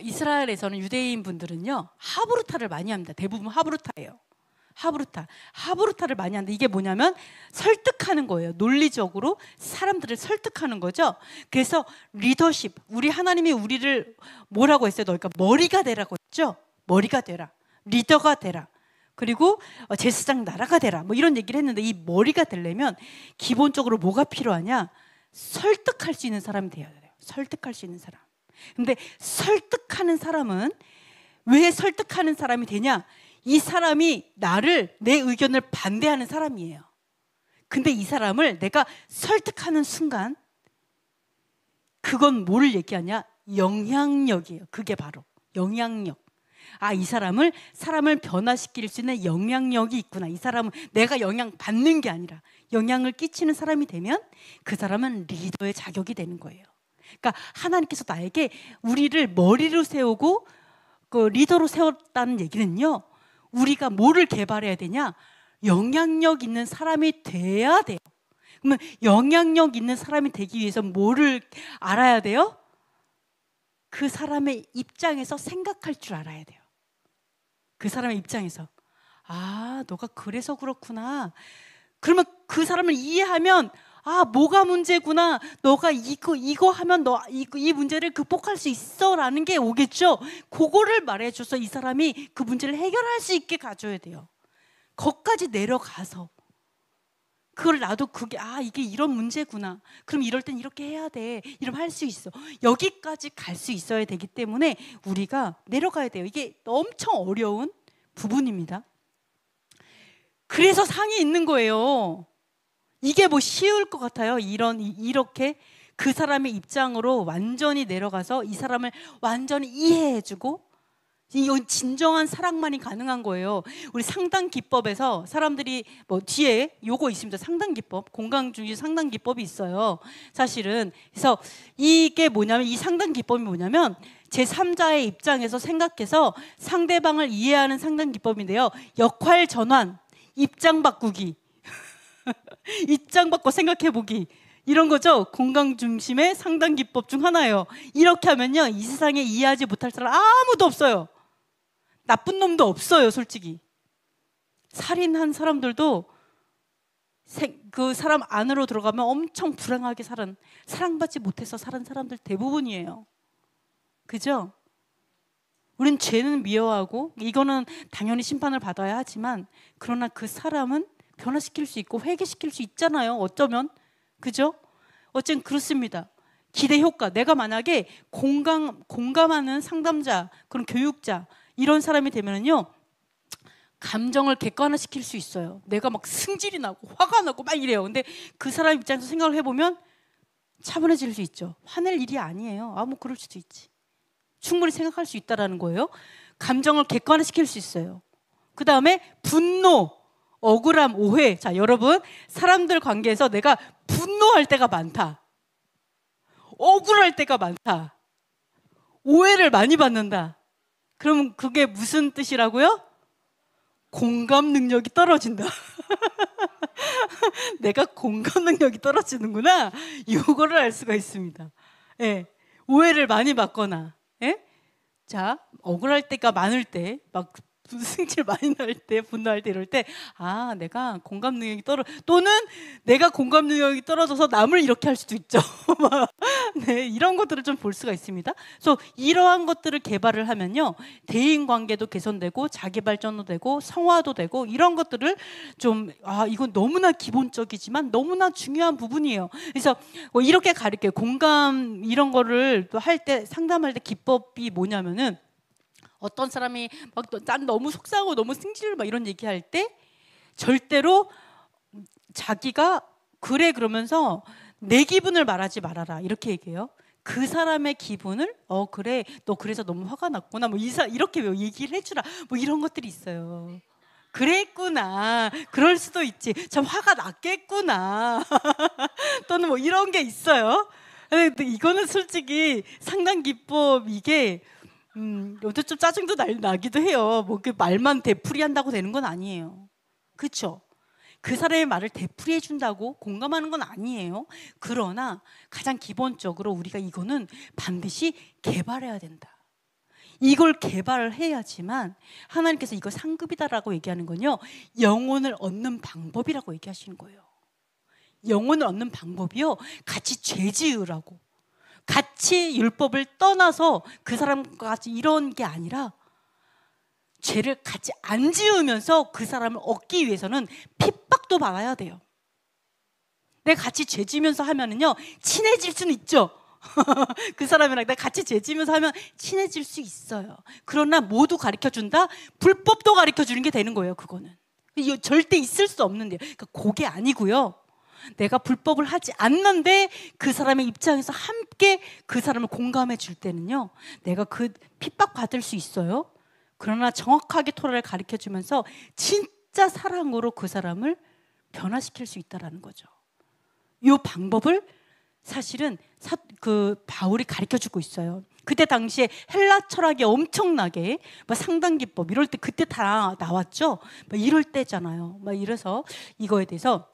이스라엘에서는 유대인 분들은요 하브루타를 많이 합니다. 대부분 하브루타예요. 하브루타를 많이 하는데 이게 뭐냐면 설득하는 거예요. 논리적으로 사람들을 설득하는 거죠. 그래서 리더십, 우리 하나님이 우리를 뭐라고 했어요? 너희가 머리가 되라고 했죠. 머리가 되라, 리더가 되라, 그리고 제사장 나라가 되라, 뭐 이런 얘기를 했는데, 이 머리가 되려면 기본적으로 뭐가 필요하냐? 설득할 수 있는 사람이 돼야 돼요. 설득할 수 있는 사람. 근데 설득하는 사람은 왜 설득하는 사람이 되냐? 이 사람이 내 의견을 반대하는 사람이에요. 근데 이 사람을 내가 설득하는 순간, 그건 뭐를 얘기하냐? 영향력이에요. 그게 바로 영향력. 이 사람을 변화시킬 수 있는 영향력이 있구나. 이 사람은 내가 영향 받는 게 아니라 영향을 끼치는 사람이 되면 그 사람은 리더의 자격이 되는 거예요. 그러니까 하나님께서 나에게 우리를 머리로 세우고 그 리더로 세웠다는 얘기는요, 우리가 뭐를 개발해야 되냐? 영향력 있는 사람이 돼야 돼요. 그러면 영향력 있는 사람이 되기 위해서 뭐를 알아야 돼요? 그 사람의 입장에서 생각할 줄 알아야 돼요. 그 사람의 입장에서 너가 그래서 그렇구나. 그러면 그 사람을 이해하면 뭐가 문제구나. 너가 이거 하면 너 이 문제를 극복할 수 있어라는 게 오겠죠. 그거를 말해줘서 이 사람이 그 문제를 해결할 수 있게 가져야 돼요. 거기까지 내려가서 그걸 나도 이게 이런 문제구나. 그럼 이럴 땐 이렇게 해야 돼. 이러면 할 수 있어. 여기까지 갈 수 있어야 되기 때문에 우리가 내려가야 돼요. 이게 엄청 어려운 부분입니다. 그래서 상이 있는 거예요. 이게 뭐 쉬울 것 같아요? 이렇게 그 사람의 입장으로 완전히 내려가서 이 사람을 완전히 이해해주고, 이건 진정한 사랑만이 가능한 거예요. 우리 상당 기법에서 사람들이 뒤에 요거 있습니다. 상당 기법, 공강주의 상당 기법이 있어요. 사실은. 그래서 이게 뭐냐면, 이 상당 기법이 뭐냐면 제3자의 입장에서 생각해서 상대방을 이해하는 상당 기법인데요. 역할 전환, 입장 바꾸기, 입장 바꿔 생각해보기, 이런 거죠. 공감 중심의 상담 기법 중 하나예요. 이렇게 하면요, 이 세상에 이해하지 못할 사람 아무도 없어요. 나쁜 놈도 없어요, 솔직히. 살인한 사람들도 그 사람 안으로 들어가면 엄청 불행하게 사랑받지 못해서 살은 사람들 대부분이에요. 그죠? 우린 죄는 미워하고 이거는 당연히 심판을 받아야 하지만, 그러나 그 사람은 변화시킬 수 있고 회개시킬 수 있잖아요, 어쩌면. 그죠? 어쨌든 그렇습니다. 기대 효과. 내가 만약에 공감하는 상담자, 그런 교육자, 이런 사람이 되면은요, 감정을 객관화시킬 수 있어요. 내가 막 승질이 나고 화가 나고 막 이래요. 근데 그 사람 입장에서 생각을 해보면 차분해질 수 있죠. 화낼 일이 아니에요. 뭐 그럴 수도 있지. 충분히 생각할 수 있다는 거예요. 감정을 객관화시킬 수 있어요. 그 다음에 분노, 억울함, 오해. 자, 여러분, 사람들 관계에서 내가 분노할 때가 많다, 억울할 때가 많다, 오해를 많이 받는다. 그러면 그게 무슨 뜻이라고요? 공감 능력이 떨어진다. 내가 공감 능력이 떨어지는구나, 이거를 알 수가 있습니다. 예, 오해를 많이 받거나, 예? 자, 억울할 때가 많을 때, 막 승질 많이 날 때, 분노할 때, 이럴 때, 내가 공감 능력이 또는 내가 공감 능력이 떨어져서 남을 이렇게 할 수도 있죠. 네, 이런 것들을 좀 볼 수가 있습니다. 그래서 이러한 것들을 개발을 하면요, 대인 관계도 개선되고 자기 발전도 되고 성화도 되고, 이런 것들을 좀 이건 너무나 기본적이지만 너무나 중요한 부분이에요. 그래서 이렇게 가르쳐요. 공감 이런 거를 또 할 때, 상담할 때 기법이 뭐냐면은, 어떤 사람이 막 난 너무 속상하고 너무 승질 막 이런 얘기할 때 절대로 자기가 그래 그러면서 내 기분을 말하지 말아라, 이렇게 얘기해요. 그 사람의 기분을 그래 너 그래서 너무 화가 났구나, 뭐 이렇게 얘기를 해주라, 뭐 이런 것들이 있어요. 그랬구나, 그럴 수도 있지, 참 화가 났겠구나. 또는 뭐 이런 게 있어요. 근데 이거는 솔직히 상담 기법, 이게 요즘 좀 짜증도 나기도 해요. 뭐 그 말만 되풀이 한다고 되는 건 아니에요. 그렇죠? 그 사람의 말을 되풀이해 준다고 공감하는 건 아니에요. 그러나 가장 기본적으로 우리가 이거는 반드시 개발해야 된다. 이걸 개발을 해야지만, 하나님께서 이거 상급이다라고 얘기하는 건요, 영혼을 얻는 방법이라고 얘기하시는 거예요. 영혼을 얻는 방법이요, 같이 죄 지으라고, 같이 율법을 떠나서 그 사람과 같이 이런 게 아니라, 죄를 같이 안 지으면서 그 사람을 얻기 위해서는 핍박도 받아야 돼요. 내가 같이 죄 지으면서 하면은요, 친해질 수는 있죠. 그 사람이랑 내가 같이 죄 지으면서 하면 친해질 수 있어요. 그러나 모두 가르쳐준다? 불법도 가르쳐주는 게 되는 거예요. 그거는 이거 절대 있을 수 없는 데요. 그러니까 그게 아니고요, 내가 불법을 하지 않는데 그 사람의 입장에서 함께 그 사람을 공감해 줄 때는요, 내가 그 핍박받을 수 있어요. 그러나 정확하게 토라를 가르쳐 주면서 진짜 사랑으로 그 사람을 변화시킬 수 있다는 거죠. 이 방법을 사실은 바울이 가르쳐 주고 있어요. 그때 당시에 헬라 철학이 엄청나게 상담 기법 이럴 때 그때 다 나왔죠. 이럴 때잖아요. 이래서 이거에 대해서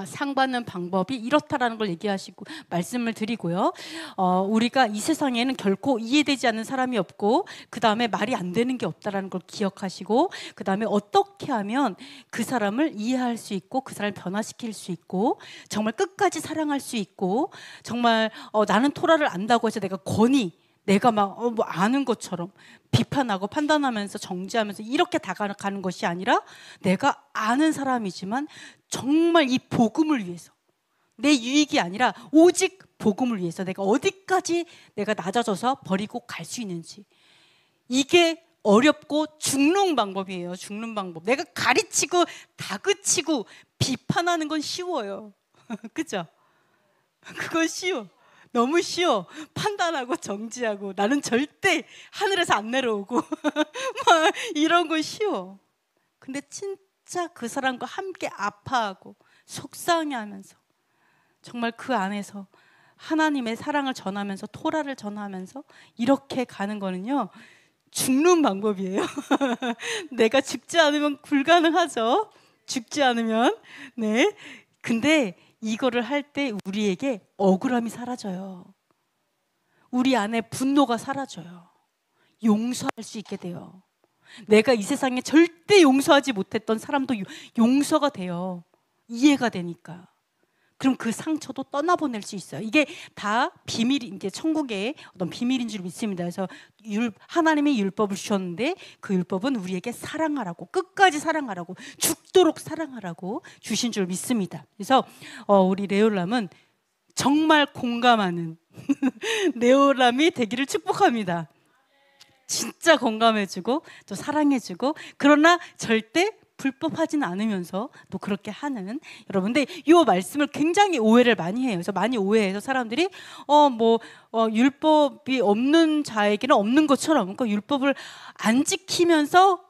상받는 방법이 이렇다라는 걸 얘기하시고 말씀을 드리고요. 우리가 이 세상에는 결코 이해되지 않는 사람이 없고, 그 다음에 말이 안 되는 게 없다라는 걸 기억하시고, 그 다음에 어떻게 하면 그 사람을 이해할 수 있고 그 사람을 변화시킬 수 있고 정말 끝까지 사랑할 수 있고, 정말 나는 토라를 안다고 해서 내가 막 뭐 아는 것처럼 비판하고 판단하면서 정죄하면서 이렇게 다가가는 것이 아니라, 내가 아는 사람이지만 정말 이 복음을 위해서, 내 유익이 아니라 오직 복음을 위해서 내가 어디까지 내가 낮아져서 버리고 갈 수 있는지. 이게 어렵고 죽는 방법이에요. 죽는 방법. 내가 가르치고 다그치고 비판하는 건 쉬워요. 그죠? 그건 쉬워. 너무 쉬워. 판단하고 정지하고 나는 절대 하늘에서 안 내려오고 막 이런 거 쉬워. 근데 진짜 그 사람과 함께 아파하고 속상해하면서 정말 그 안에서 하나님의 사랑을 전하면서 토라를 전하면서 이렇게 가는 거는요, 죽는 방법이에요. 내가 죽지 않으면 불가능하죠. 죽지 않으면. 네. 근데 이거를 할 때 우리에게 억울함이 사라져요. 우리 안에 분노가 사라져요. 용서할 수 있게 돼요. 내가 이 세상에 절대 용서하지 못했던 사람도 용서가 돼요. 이해가 되니까. 그럼 그 상처도 떠나보낼 수 있어요. 이게 다 비밀이, 이제 천국의 어떤 비밀인 줄 믿습니다. 그래서 하나님이 율법을 주셨는데 그 율법은 우리에게 사랑하라고, 끝까지 사랑하라고, 죽도록 사랑하라고 주신 줄 믿습니다. 그래서 우리 레올람은 정말 공감하는 레올람이 되기를 축복합니다. 진짜 공감해주고 또 사랑해주고, 그러나 절대 불법하지는 않으면서 또 그렇게 하는 여러분. 근데 이 말씀을 굉장히 오해를 많이 해요. 그래서 많이 오해해서 사람들이 율법이 없는 자에게는 없는 것처럼, 그러니까 율법을 안 지키면서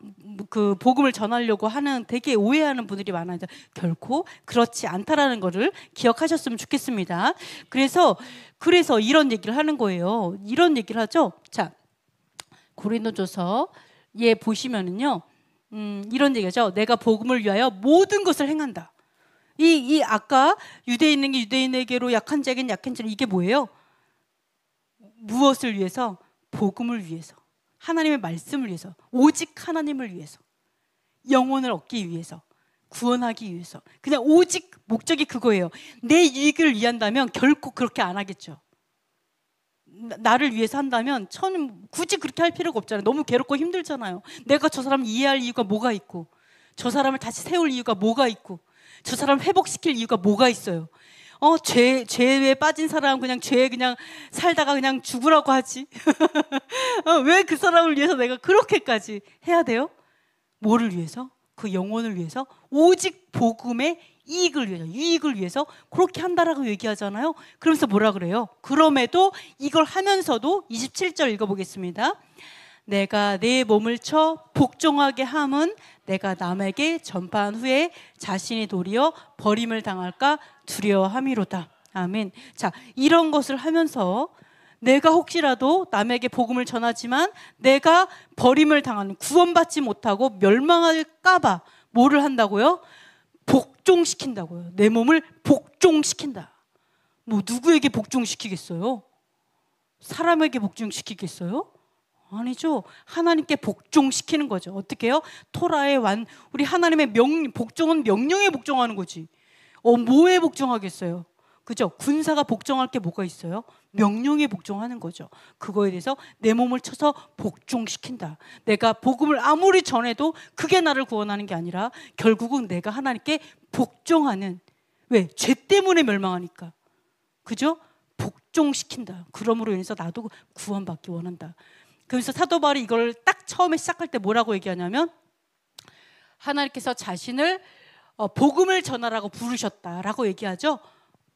그 복음을 전하려고 하는, 되게 오해하는 분들이 많아요. 결코 그렇지 않다라는 거를 기억하셨으면 좋겠습니다. 그래서 이런 얘기를 하는 거예요. 이런 얘기를 하죠. 자, 고린도전서에 보시면은요, 이런 얘기죠. 내가 복음을 위하여 모든 것을 행한다. 이 아까 유대인에게 유대인에게로, 약한 자에게는 약한 자로, 이게 뭐예요? 무엇을 위해서? 복음을 위해서, 하나님의 말씀을 위해서, 오직 하나님을 위해서, 영혼을 얻기 위해서, 구원하기 위해서. 그냥 오직 목적이 그거예요. 내 이익을 위한다면 결코 그렇게 안 하겠죠. 나를 위해서 한다면 굳이 그렇게 할 필요가 없잖아요. 너무 괴롭고 힘들잖아요. 내가 저 사람을 이해할 이유가 뭐가 있고, 저 사람을 다시 세울 이유가 뭐가 있고, 저 사람을 회복시킬 이유가 뭐가 있어요. 죄에 빠진 사람 그냥 죄에 그냥 살다가 그냥 죽으라고 하지. 왜 그 사람을 위해서 내가 그렇게까지 해야 돼요? 뭐를 위해서? 그 영혼을 위해서, 오직 복음의 이익을 위해서, 유익을 위해서 그렇게 한다라고 얘기하잖아요. 그러면서 뭐라 그래요? 그럼에도 이걸 하면서도 27절 읽어보겠습니다. 내가 내 몸을 쳐 복종하게 함은 내가 남에게 전파한 후에 자신이 도리어 버림을 당할까 두려워함이로다. 아멘. 자, 이런 것을 하면서 내가 혹시라도 남에게 복음을 전하지만 내가 버림을 당하는, 구원받지 못하고 멸망할까 봐 뭐를 한다고요? 복종시킨다고요. 내 몸을 복종시킨다. 뭐 누구에게 복종시키겠어요? 사람에게 복종시키겠어요? 아니죠. 하나님께 복종시키는 거죠. 어떻게 해요? 토라의 우리 하나님의 복종은 명령에 복종하는 거지. 뭐에 복종하겠어요? 그죠? 군사가 복종할 게 뭐가 있어요? 명령에 복종하는 거죠. 그거에 대해서 내 몸을 쳐서 복종시킨다. 내가 복음을 아무리 전해도 그게 나를 구원하는 게 아니라 결국은 내가 하나님께 복종하는, 왜? 죄 때문에 멸망하니까. 그죠? 복종시킨다. 그러므로 인해서 나도 구원받기 원한다. 그래서 사도 바울이 이걸 딱 처음에 시작할 때 뭐라고 얘기하냐면, 하나님께서 자신을 복음을 전하라고 부르셨다라고 얘기하죠.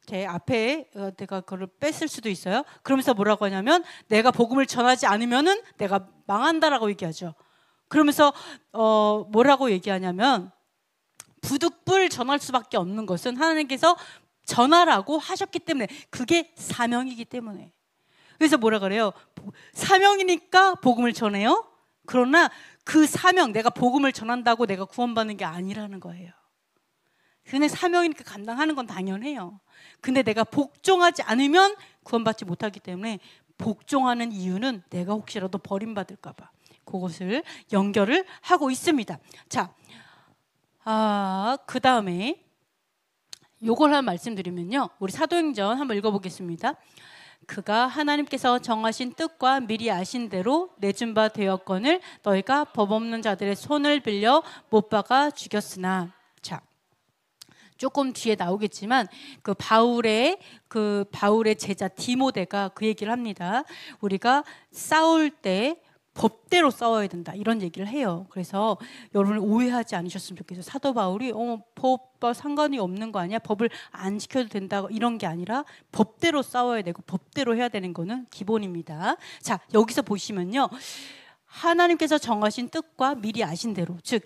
제 앞에 내가 그걸 뺐을 수도 있어요. 그러면서 뭐라고 하냐면, 내가 복음을 전하지 않으면은 내가 망한다라고 얘기하죠. 그러면서 뭐라고 얘기하냐면, 부득불 전할 수밖에 없는 것은 하나님께서 전하라고 하셨기 때문에, 그게 사명이기 때문에. 그래서 뭐라 그래요? 사명이니까 복음을 전해요. 그러나 그 사명, 내가 복음을 전한다고 내가 구원받는 게 아니라는 거예요. 근데 사명이니까 감당하는 건 당연해요. 근데 내가 복종하지 않으면 구원받지 못하기 때문에, 복종하는 이유는 내가 혹시라도 버림받을까 봐 그것을 연결을 하고 있습니다. 자, 그 다음에 요걸 한 말씀드리면요, 우리 사도행전 한번 읽어보겠습니다. 그가 하나님께서 정하신 뜻과 미리 아신 대로 내준 바 되었거늘 너희가 법 없는 자들의 손을 빌려 못 박아 죽였으나. 자, 조금 뒤에 나오겠지만 그 바울의 제자 디모데가 그 얘기를 합니다. 우리가 싸울 때 법대로 싸워야 된다, 이런 얘기를 해요. 그래서 여러분 오해하지 않으셨으면 좋겠어요. 사도 바울이 법과 상관이 없는 거 아니야? 법을 안 지켜도 된다, 이런 게 아니라 법대로 싸워야 되고 법대로 해야 되는 거는 기본입니다. 자, 여기서 보시면요, 하나님께서 정하신 뜻과 미리 아신 대로, 즉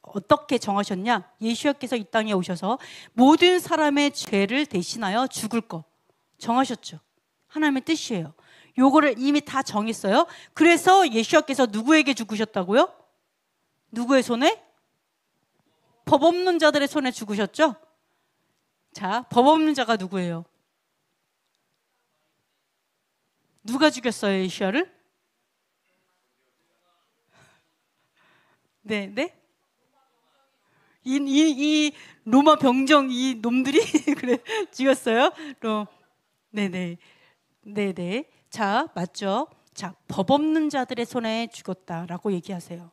어떻게 정하셨냐? 예수께서 이 땅에 오셔서 모든 사람의 죄를 대신하여 죽을 거 정하셨죠. 하나님의 뜻이에요. 요거를 이미 다 정했어요. 그래서 예수께서 누구에게 죽으셨다고요? 누구의 손에? 법 없는 자들의 손에 죽으셨죠. 자, 법 없는 자가 누구예요? 누가 죽였어요, 예수야를? 네, 네? 이 로마 병정 이 놈들이 그래 죽였어요? 네네. 네네. 자, 맞죠? 자, 법 없는 자들의 손에 죽었다라고 얘기하세요.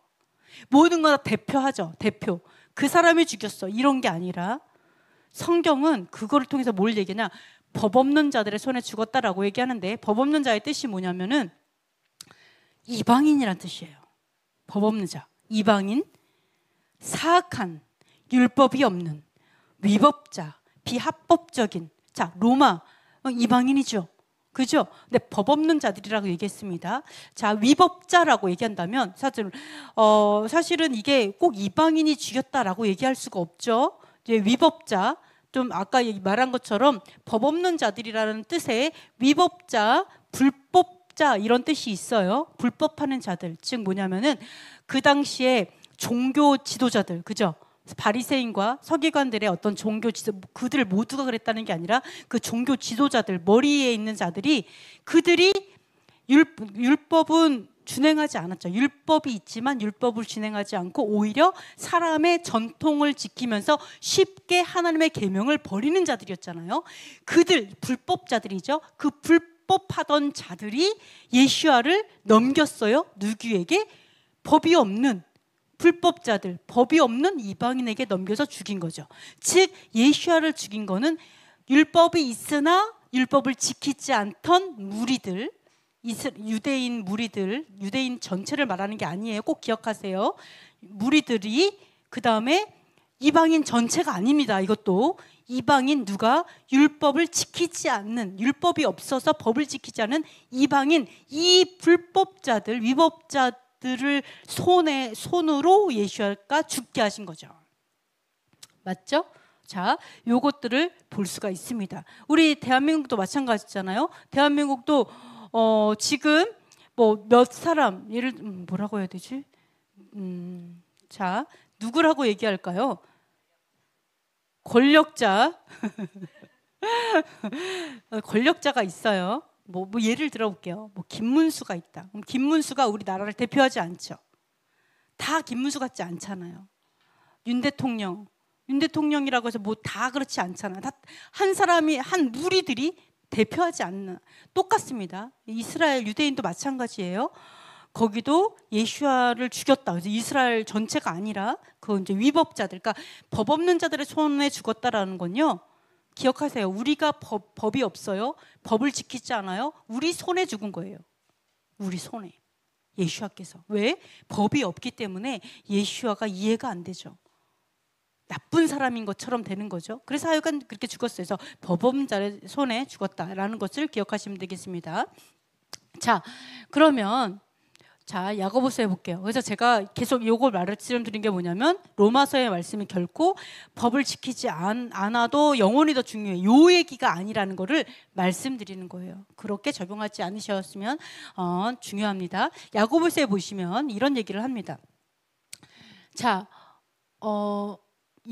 모든 거 다 대표하죠. 대표. 그 사람이 죽였어. 이런 게 아니라 성경은 그거를 통해서 뭘 얘기하냐? 법 없는 자들의 손에 죽었다라고 얘기하는데 법 없는 자의 뜻이 뭐냐면은 이방인이란 뜻이에요. 법 없는 자. 이방인, 사악한, 율법이 없는, 위법자, 비합법적인. 자, 로마 이방인이죠. 그죠? 근데 법 없는 자들이라고 얘기했습니다. 자, 위법자라고 얘기한다면 사실은 이게 꼭 이방인이 죽였다라고 얘기할 수가 없죠. 이제 위법자, 좀 아까 말한 것처럼 법 없는 자들이라는 뜻의 위법자, 불법자 이런 뜻이 있어요. 불법하는 자들. 즉 뭐냐면은 그 당시에 종교 지도자들, 그죠? 바리새인과 서기관들의 어떤 종교 지도, 그들 모두가 그랬다는 게 아니라 그 종교 지도자들, 머리에 있는 자들이 그들이 율법은 준행하지 않았죠. 율법이 있지만 율법을 진행하지 않고 오히려 사람의 전통을 지키면서 쉽게 하나님의 계명을 버리는 자들이었잖아요. 그들 불법자들이죠. 그 불법하던 자들이 예수야를 넘겼어요. 누구에게? 법이 없는 불법자들, 법이 없는 이방인에게 넘겨서 죽인 거죠. 즉 예수야를 죽인 거는 율법이 있으나 율법을 지키지 않던 무리들, 유대인 무리들, 유대인 전체를 말하는 게 아니에요. 꼭 기억하세요. 무리들이 그 다음에 이방인 전체가 아닙니다. 이것도 이방인 누가 율법을 지키지 않는, 율법이 없어서 법을 지키지 않은 이방인, 이 불법자들, 위법자들을 손으로 예수야가 죽게 하신 거죠. 맞죠? 자, 요것들을 볼 수가 있습니다. 우리 대한민국도 마찬가지잖아요. 대한민국도 지금 뭐 몇 사람, 예를 뭐라고 해야 되지? 자, 누구라고 얘기할까요? 권력자. 권력자가 있어요. 뭐 예를 들어볼게요. 뭐 김문수가 있다. 그럼 김문수가 우리나라를 대표하지 않죠. 다 김문수 같지 않잖아요. 윤 대통령이라고 해서 뭐 다 그렇지 않잖아요. 다 한 사람이, 한 무리들이 대표하지 않는, 똑같습니다. 이스라엘 유대인도 마찬가지예요. 거기도 예수야를 죽였다. 그래서 이스라엘 전체가 아니라 그 이제 위법자들, 그러니까 법 없는 자들의 손에 죽었다라는 건요. 기억하세요. 우리가 법이 없어요. 법을 지키지 않아요. 우리 손에 죽은 거예요. 우리 손에. 예수야께서. 왜? 법이 없기 때문에 예수야가 이해가 안 되죠. 나쁜 사람인 것처럼 되는 거죠. 그래서 하여간 그렇게 죽었어요. 그래서 법 없는 자의 손에 죽었다라는 것을 기억하시면 되겠습니다. 자, 그러면 자, 야고보서에 볼게요. 그래서 제가 계속 요걸 말씀드린 게 뭐냐면 로마서의 말씀이 결코 법을 지키지 않아도 영혼이 더 중요해. 요 얘기가 아니라는 거를 말씀드리는 거예요. 그렇게 적용하지 않으셨으면 중요합니다. 야고보서에 보시면 이런 얘기를 합니다. 자,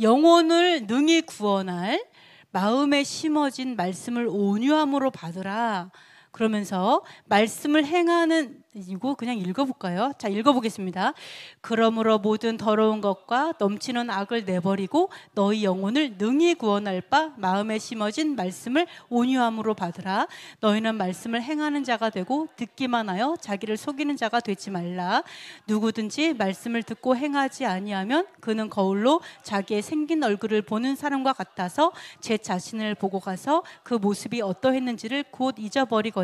영혼을 능히 구원할 마음에 심어진 말씀을 온유함으로 받으라. 그러면서 말씀을 행하는, 이거 그냥 읽어볼까요? 자, 읽어보겠습니다. 그러므로 모든 더러운 것과 넘치는 악을 내버리고 너희 영혼을 능히 구원할 바 마음에 심어진 말씀을 온유함으로 받으라. 너희는 말씀을 행하는 자가 되고 듣기만 하여 자기를 속이는 자가 되지 말라. 누구든지 말씀을 듣고 행하지 아니하면 그는 거울로 자기의 생긴 얼굴을 보는 사람과 같아서 제 자신을 보고 가서 그 모습이 어떠했는지를 곧 잊어버리거니와.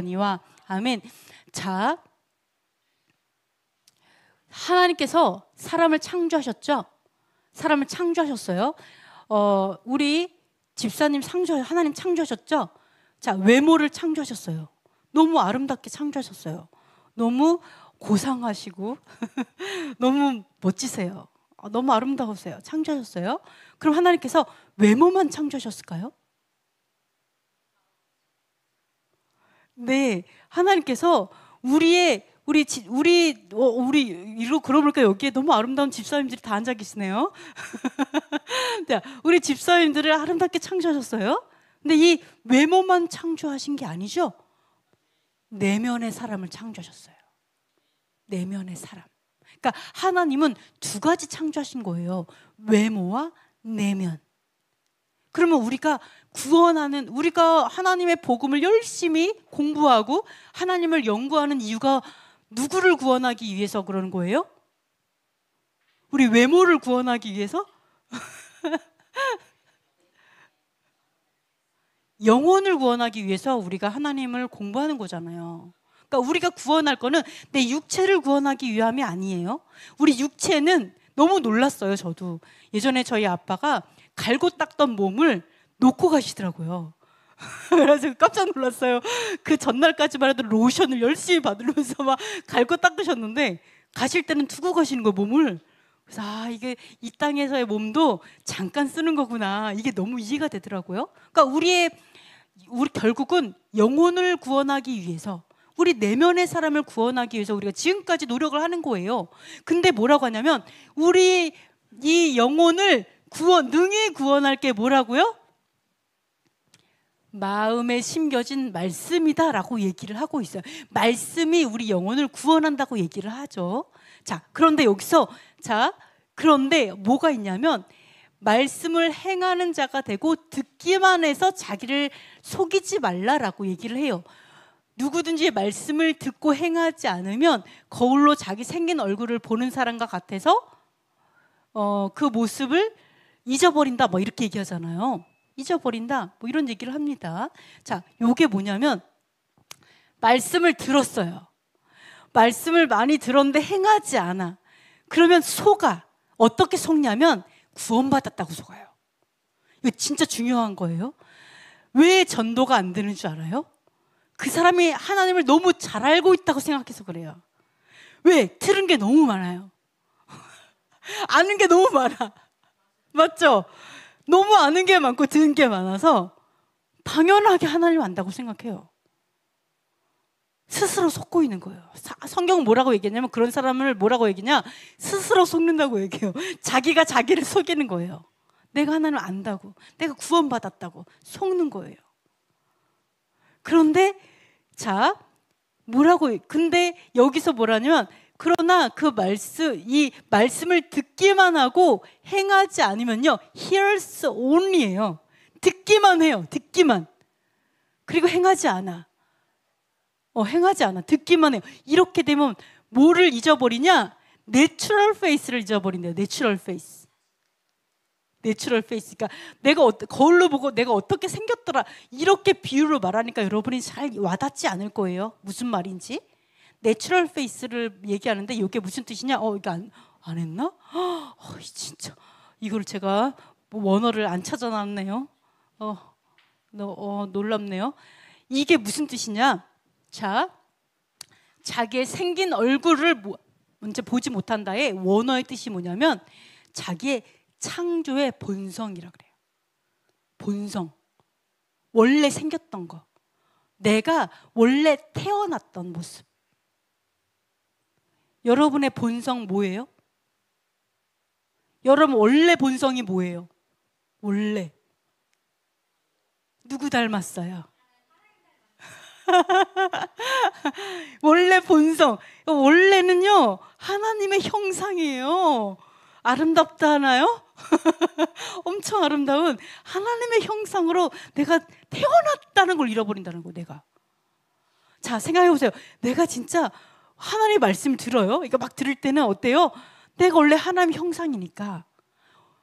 아멘. 자, 하나님께서 사람을 창조하셨죠? 사람을 창조하셨어요. 우리 집사님 하나님 창조하셨죠? 자, 외모를 창조하셨어요. 너무 아름답게 창조하셨어요. 너무 고상하시고 너무 멋지세요. 너무 아름다우세요. 창조하셨어요. 그럼 하나님께서 외모만 창조하셨을까요? 네, 하나님께서 우리 이러고 그러고 보니까 여기에 너무 아름다운 집사님들이 다 앉아 계시네요. 자, 우리 집사님들을 아름답게 창조하셨어요. 근데 이 외모만 창조하신 게 아니죠. 내면의 사람을 창조하셨어요. 내면의 사람. 그러니까 하나님은 두 가지 창조하신 거예요. 외모와 내면. 그러면 우리가 하나님의 복음을 열심히 공부하고 하나님을 연구하는 이유가 누구를 구원하기 위해서 그러는 거예요? 우리 외모를 구원하기 위해서? 영혼을 구원하기 위해서 우리가 하나님을 공부하는 거잖아요. 그러니까 우리가 구원할 거는 내 육체를 구원하기 위함이 아니에요. 우리 육체는 너무 놀랐어요. 저도 예전에 저희 아빠가 갈고 닦던 몸을 놓고 가시더라고요. 그래서 깜짝 놀랐어요. 그 전날까지만 해도 로션을 열심히 바르면서 막 갈고 닦으셨는데 가실 때는 두고 가시는 거예요, 몸을. 그래서 이게 이 땅에서의 몸도 잠깐 쓰는 거구나. 이게 너무 이해가 되더라고요. 그러니까 우리 결국은 영혼을 구원하기 위해서, 우리 내면의 사람을 구원하기 위해서 우리가 지금까지 노력을 하는 거예요. 근데 뭐라고 하냐면 우리 이 영혼을 능히 구원할 게 뭐라고요? 마음에 심겨진 말씀이다라고 얘기를 하고 있어요. 말씀이 우리 영혼을 구원한다고 얘기를 하죠. 자, 그런데 여기서 그런데 뭐가 있냐면 말씀을 행하는 자가 되고 듣기만 해서 자기를 속이지 말라라고 얘기를 해요. 누구든지 말씀을 듣고 행하지 않으면 거울로 자기 생긴 얼굴을 보는 사람과 같아서 그 모습을 잊어버린다, 뭐 이렇게 얘기하잖아요. 잊어버린다, 뭐 이런 얘기를 합니다. 자, 요게 뭐냐면 말씀을 들었어요. 말씀을 많이 들었는데 행하지 않아. 그러면 속아. 어떻게 속냐면 구원받았다고 속아요. 이거 진짜 중요한 거예요. 왜 전도가 안 되는 줄 알아요? 그 사람이 하나님을 너무 잘 알고 있다고 생각해서 그래요. 왜? 들은 게 너무 많아요. 아는 게 너무 많아. 맞죠? 너무 아는 게 많고 들은 게 많아서 당연하게 하나님 안다고 생각해요. 스스로 속고 있는 거예요. 성경은 뭐라고 얘기했냐면 그런 사람을 뭐라고 얘기냐? 스스로 속는다고 얘기해요. 자기가 자기를 속이는 거예요. 내가 하나님을 안다고, 내가 구원받았다고 속는 거예요. 그런데 근데 여기서 뭐라냐면 그러나 이 말씀을 듣기만 하고 행하지 않으면요, hears only예요. 듣기만 해요. 듣기만. 그리고 행하지 않아. 행하지 않아. 듣기만 해요. 이렇게 되면 뭐를 잊어버리냐? 내추럴 페이스를 잊어버린대요. 내추럴 페이스. 내추럴 페이스. 그러니까 내가 거울로 보고 내가 어떻게 생겼더라, 이렇게 비유로 말하니까 여러분이 잘 와닿지 않을 거예요. 무슨 말인지. 내추럴 페이스를 얘기하는데 이게 무슨 뜻이냐? 이거 안 했나? 진짜 이걸 제가 원어를 안 찾아놨네요. 놀랍네요. 이게 무슨 뜻이냐? 자기의 생긴 얼굴을 먼저 보지 못한다의 원어의 뜻이 뭐냐면 자기의 창조의 본성이라 그래요. 본성. 원래 생겼던 거. 내가 원래 태어났던 모습. 여러분의 본성 뭐예요? 여러분 원래 본성이 뭐예요? 원래. 누구 닮았어요? 원래 본성. 원래는요, 하나님의 형상이에요. 아름답다 하나요? 엄청 아름다운 하나님의 형상으로 내가 태어났다는 걸 잃어버린다는 거예요. 내가. 자, 생각해 보세요. 내가 진짜 하나님의 말씀을 들어요. 그러니까 막 들을 때는 어때요? 내가 원래 하나님의 형상이니까.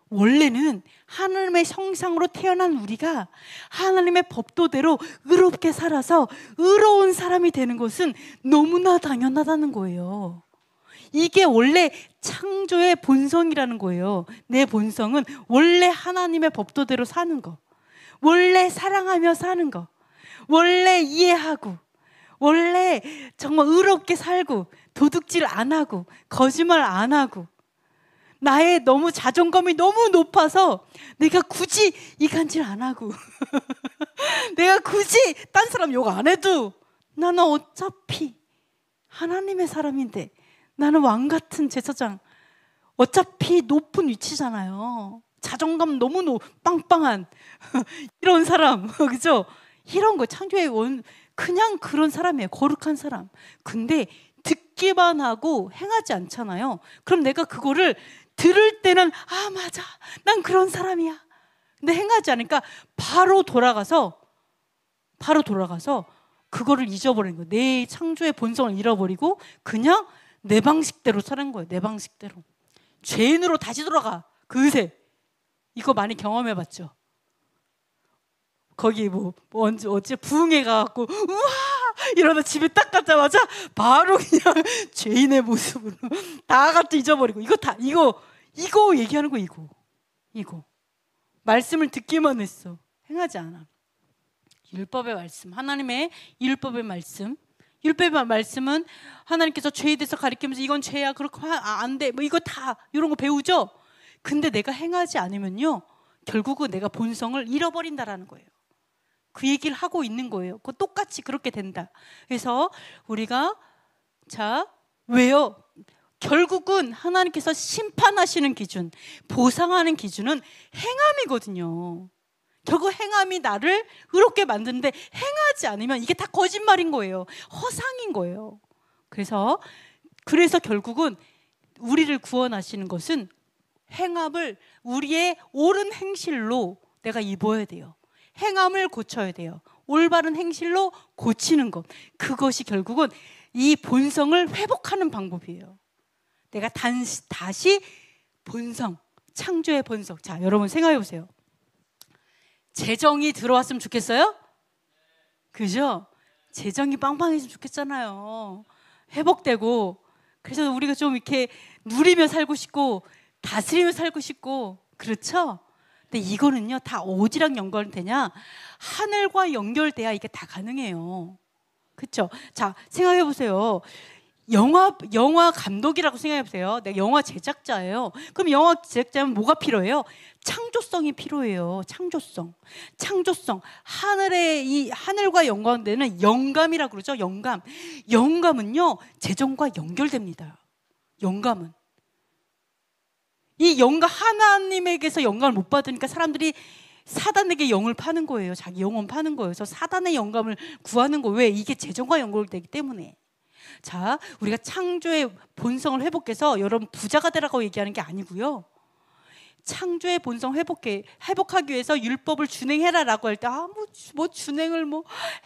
원래는 하나님의 형상으로 태어난 우리가 하나님의 법도대로 의롭게 살아서 의로운 사람이 되는 것은 너무나 당연하다는 거예요. 이게 원래 창조의 본성이라는 거예요. 내 본성은 원래 하나님의 법도대로 사는 거, 원래 사랑하며 사는 거, 원래 이해하고, 원래 정말 의롭게 살고, 도둑질 안 하고, 거짓말 안 하고, 나의 너무 자존감이 너무 높아서 내가 굳이 이간질 안 하고 내가 굳이 딴 사람 욕 안 해도 나는 어차피 하나님의 사람인데 나는 왕 같은 제사장, 어차피 높은 위치잖아요. 자존감 너무 빵빵한 이런 사람, 그죠? 이런 거 창조의 원, 그냥 그런 사람이에요. 거룩한 사람. 근데 듣기만 하고 행하지 않잖아요. 그럼 내가 그거를 들을 때는 아 맞아, 난 그런 사람이야. 근데 행하지 않으니까 바로 돌아가서 그거를 잊어버리는 거예요. 내 창조의 본성을 잃어버리고 그냥 내 방식대로 사는 거예요. 내 방식대로. 죄인으로 다시 돌아가. 그새 이거 많이 경험해봤죠. 거기 어째 부흥회 가갖고 우와 이러다 집에 딱 가자마자 바로 그냥 죄인의 모습으로 다 같이 잊어버리고 이거 얘기하는 거. 이거 말씀을 듣기만 했어. 행하지 않아. 율법의 말씀, 하나님의 율법의 말씀. 율법의 말씀은 하나님께서 죄에 대해서 가리키면서 이건 죄야, 그렇게 안 돼, 뭐 이거 다 이런 거 배우죠. 근데 내가 행하지 않으면요, 결국은 내가 본성을 잃어버린다라는 거예요. 그 얘기를 하고 있는 거예요. 그거 똑같이 그렇게 된다. 그래서 우리가 왜요? 결국은 하나님께서 심판하시는 기준, 보상하는 기준은 행함이거든요. 결국 행함이 나를 의롭게 만드는데 행하지 않으면 이게 다 거짓말인 거예요. 허상인 거예요. 그래서 결국은 우리를 구원하시는 것은 행함을 우리의 옳은 행실로 내가 입어야 돼요. 행함을 고쳐야 돼요. 올바른 행실로 고치는 것. 그것이 결국은 이 본성을 회복하는 방법이에요. 내가 다시 본성, 창조의 본성. 자, 여러분 생각해 보세요. 재정이 들어왔으면 좋겠어요? 그죠? 재정이 빵빵해지면 좋겠잖아요. 회복되고. 그래서 우리가 좀 이렇게 누리며 살고 싶고 다스리며 살고 싶고, 그렇죠? 근데 이거는요, 다 어디랑 연결되냐? 하늘과 연결돼야 이게 다 가능해요. 그렇죠? 자, 생각해 보세요. 영화 감독이라고 생각해 보세요. 내가 영화 제작자예요. 그럼 영화 제작자면 뭐가 필요해요? 창조성이 필요해요. 창조성. 하늘과 연관되는 영감이라고 그러죠. 영감은요, 재정과 연결됩니다. 영감은. 이 영감, 하나님에게서 영감을 못 받으니까 사람들이 사단에게 영을 파는 거예요. 자기 영혼 파는 거예요. 그래서 사단의 영감을 구하는 거예요. 왜? 이게 재정과 연결되기 때문에. 자, 우리가 창조의 본성을 회복해서 여러분 부자가 되라고 얘기하는 게 아니고요. 창조의 본성 회복하기 위해서 율법을 준행해라라고 할 때 뭐 준행을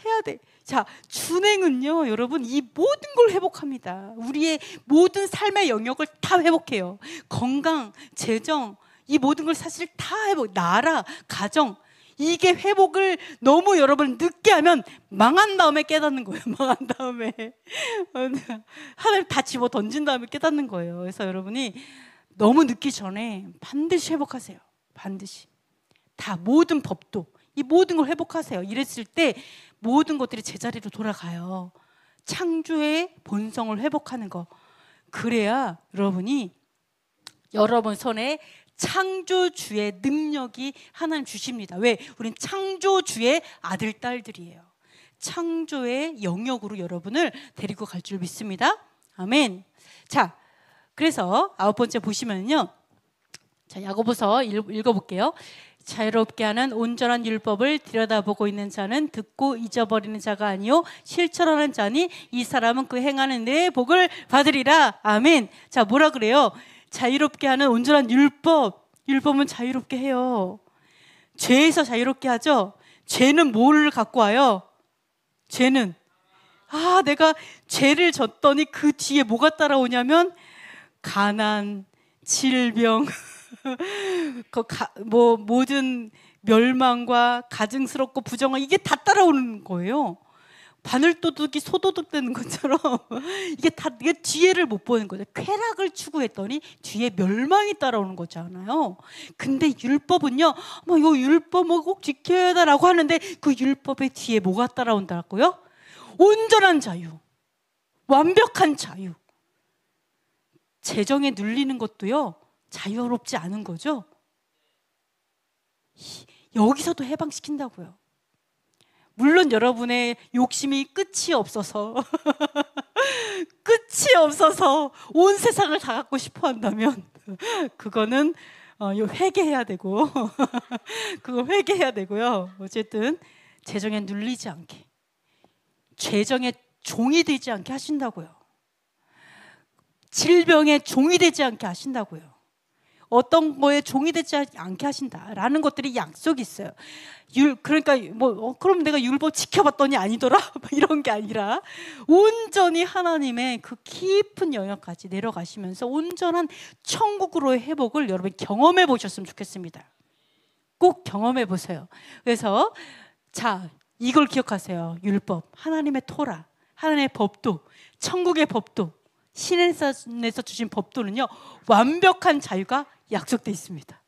해야 돼. 자, 준행은요, 여러분 이 모든 걸 회복합니다. 우리의 모든 삶의 영역을 다 회복해요. 건강, 재정, 이 모든 걸 사실 다 회복. 나라, 가정. 이게 회복을 너무 여러분 늦게 하면 망한 다음에 깨닫는 거예요. 망한 다음에 하나님 다 집어 던진 다음에 깨닫는 거예요. 그래서 여러분이 너무 늦기 전에 반드시 회복하세요. 반드시. 다 모든 법도 이 모든 걸 회복하세요. 이랬을 때 모든 것들이 제자리로 돌아가요. 창조의 본성을 회복하는 거. 그래야 여러분 손에 창조주의 능력이 하나님 주십니다. 왜? 우린 창조주의 아들, 딸들이에요. 창조의 영역으로 여러분을 데리고 갈 줄 믿습니다. 아멘. 자, 그래서 9번째 보시면요. 자, 야고보서 읽어볼게요. 자유롭게 하는 온전한 율법을 들여다보고 있는 자는 듣고 잊어버리는 자가 아니요 실천하는 자니 이 사람은 그 행하는 데의 복을 받으리라. 아멘. 자, 뭐라 그래요? 자유롭게 하는 온전한 율법은 자유롭게 해요. 죄에서 자유롭게 하죠. 죄는 뭐를 갖고 와요? 죄는 내가 죄를 졌더니 그 뒤에 뭐가 따라오냐면 가난, 질병, 모든 멸망과 가증스럽고 부정한 이게 다 따라오는 거예요. 바늘도둑이 소도둑 되는 것처럼 이게 뒤에를 못 보는 거죠. 쾌락을 추구했더니 뒤에 멸망이 따라오는 거잖아요. 근데 율법은요, 이 율법 꼭 지켜야 한다라고 하는데 그 율법의 뒤에 뭐가 따라온다고요? 온전한 자유, 완벽한 자유. 재정에 눌리는 것도요, 자유롭지 않은 거죠. 여기서도 해방시킨다고요. 물론 여러분의 욕심이 끝이 없어서 끝이 없어서 온 세상을 다 갖고 싶어 한다면 그거는 회개해야 되고 그거 회개해야 되고요. 어쨌든 재정에 눌리지 않게, 재정의 종이 되지 않게 하신다고요. 질병의 종이 되지 않게 하신다고요. 어떤 거에 종이 되지 않게 하신다라는 것들이 약속이 있어요. 그러니까 그럼 내가 율법 지켜봤더니 아니더라 이런 게 아니라 온전히 하나님의 그 깊은 영역까지 내려가시면서 온전한 천국으로의 회복을 여러분 경험해 보셨으면 좋겠습니다. 꼭 경험해 보세요. 그래서 자, 이걸 기억하세요. 율법, 하나님의 토라, 하나님의 법도, 천국의 법도, 신에서 주신 법도는요, 완벽한 자유가 약속되어 있습니다.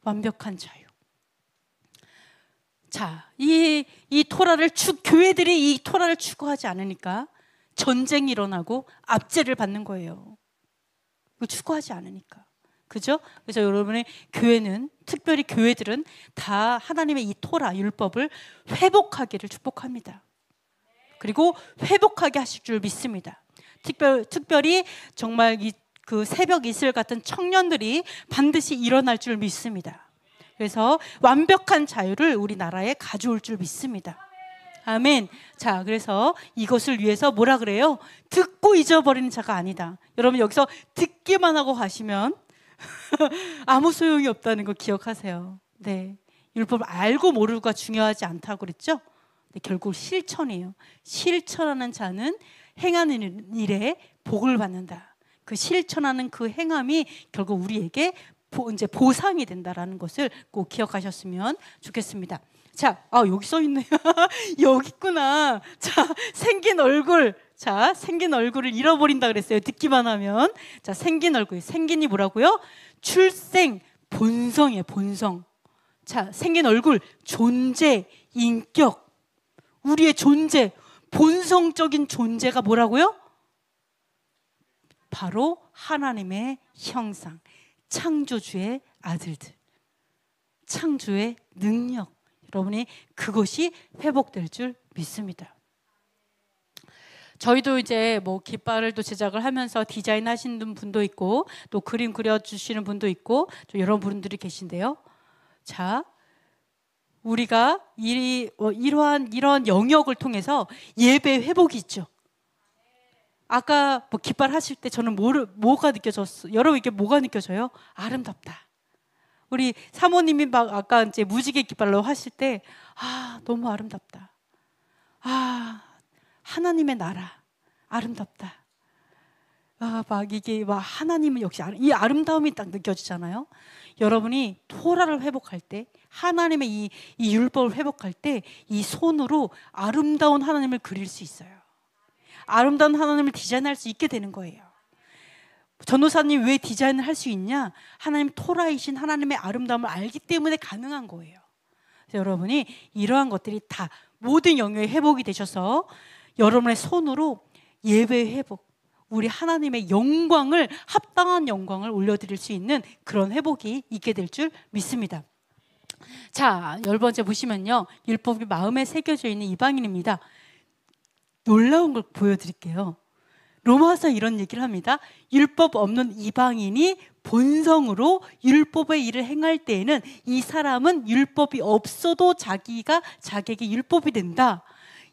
완벽한 자유. 자, 이 토라를 교회들이 이 토라를 추구하지 않으니까 전쟁이 일어나고 압제를 받는 거예요. 추구하지 않으니까. 그죠? 그래서 여러분의 교회는, 특별히 교회들은 다 하나님의 이 토라, 율법을 회복하기를 축복합니다. 그리고 회복하게 하실 줄 믿습니다. 특별히 정말 그 새벽 이슬 같은 청년들이 반드시 일어날 줄 믿습니다. 그래서 완벽한 자유를 우리나라에 가져올 줄 믿습니다. 아멘. 자, 그래서 이것을 위해서 뭐라 그래요? 듣고 잊어버리는 자가 아니다. 여러분 여기서 듣기만 하고 가시면 아무 소용이 없다는 거 기억하세요. 네, 율법을 알고 모르고가 중요하지 않다고 그랬죠? 근데 결국 실천이에요. 실천하는 자는 행하는 일에 복을 받는다. 그 실천하는 그 행함이 결국 우리에게 이제 보상이 된다라는 것을 꼭 기억하셨으면 좋겠습니다. 자, 여기 써 있네요. 여기 있구나. 자, 생긴 얼굴을 잃어버린다 그랬어요. 듣기만 하면. 자, 생긴 얼굴. 생긴이 뭐라고요? 출생, 본성이에요. 본성. 자, 생긴 얼굴, 존재, 인격. 우리의 존재, 본성적인 존재가 뭐라고요? 바로 하나님의 형상, 창조주의 아들들, 창조의 능력. 여러분이 그것이 회복될 줄 믿습니다. 저희도 이제 깃발을 또 제작을 하면서 디자인 하시는 분도 있고 또 그림 그려주시는 분도 있고 또 여러 분들이 계신데요. 자, 우리가 이런 영역을 통해서 예배 회복이 있죠. 아까 깃발 하실 때 저는 뭐가 느껴졌어요? 여러분 이게 뭐가 느껴져요? 아름답다. 우리 사모님이 아까 이제 무지개 깃발로 하실 때 너무 아름답다. 하나님의 나라 아름답다. 이게 하나님은 역시 이 아름다움이 딱 느껴지잖아요. 여러분이 토라를 회복할 때, 하나님의 이 율법을 회복할 때 이 손으로 아름다운 하나님을 그릴 수 있어요. 아름다운 하나님을 디자인할 수 있게 되는 거예요. 전도사님 왜 디자인을 할 수 있냐? 하나님 토라이신 하나님의 아름다움을 알기 때문에 가능한 거예요. 그래서 여러분이 이러한 것들이 다 모든 영역의 회복이 되셔서 여러분의 손으로 예배 회복, 우리 하나님의 영광을, 합당한 영광을 올려드릴 수 있는 그런 회복이 있게 될 줄 믿습니다. 자, 10번째 보시면요, 율법이 마음에 새겨져 있는 이방인입니다. 놀라운 걸 보여드릴게요. 로마서 이런 얘기를 합니다. 율법 없는 이방인이 본성으로 율법의 일을 행할 때에는 이 사람은 율법이 없어도 자기에게 율법이 된다.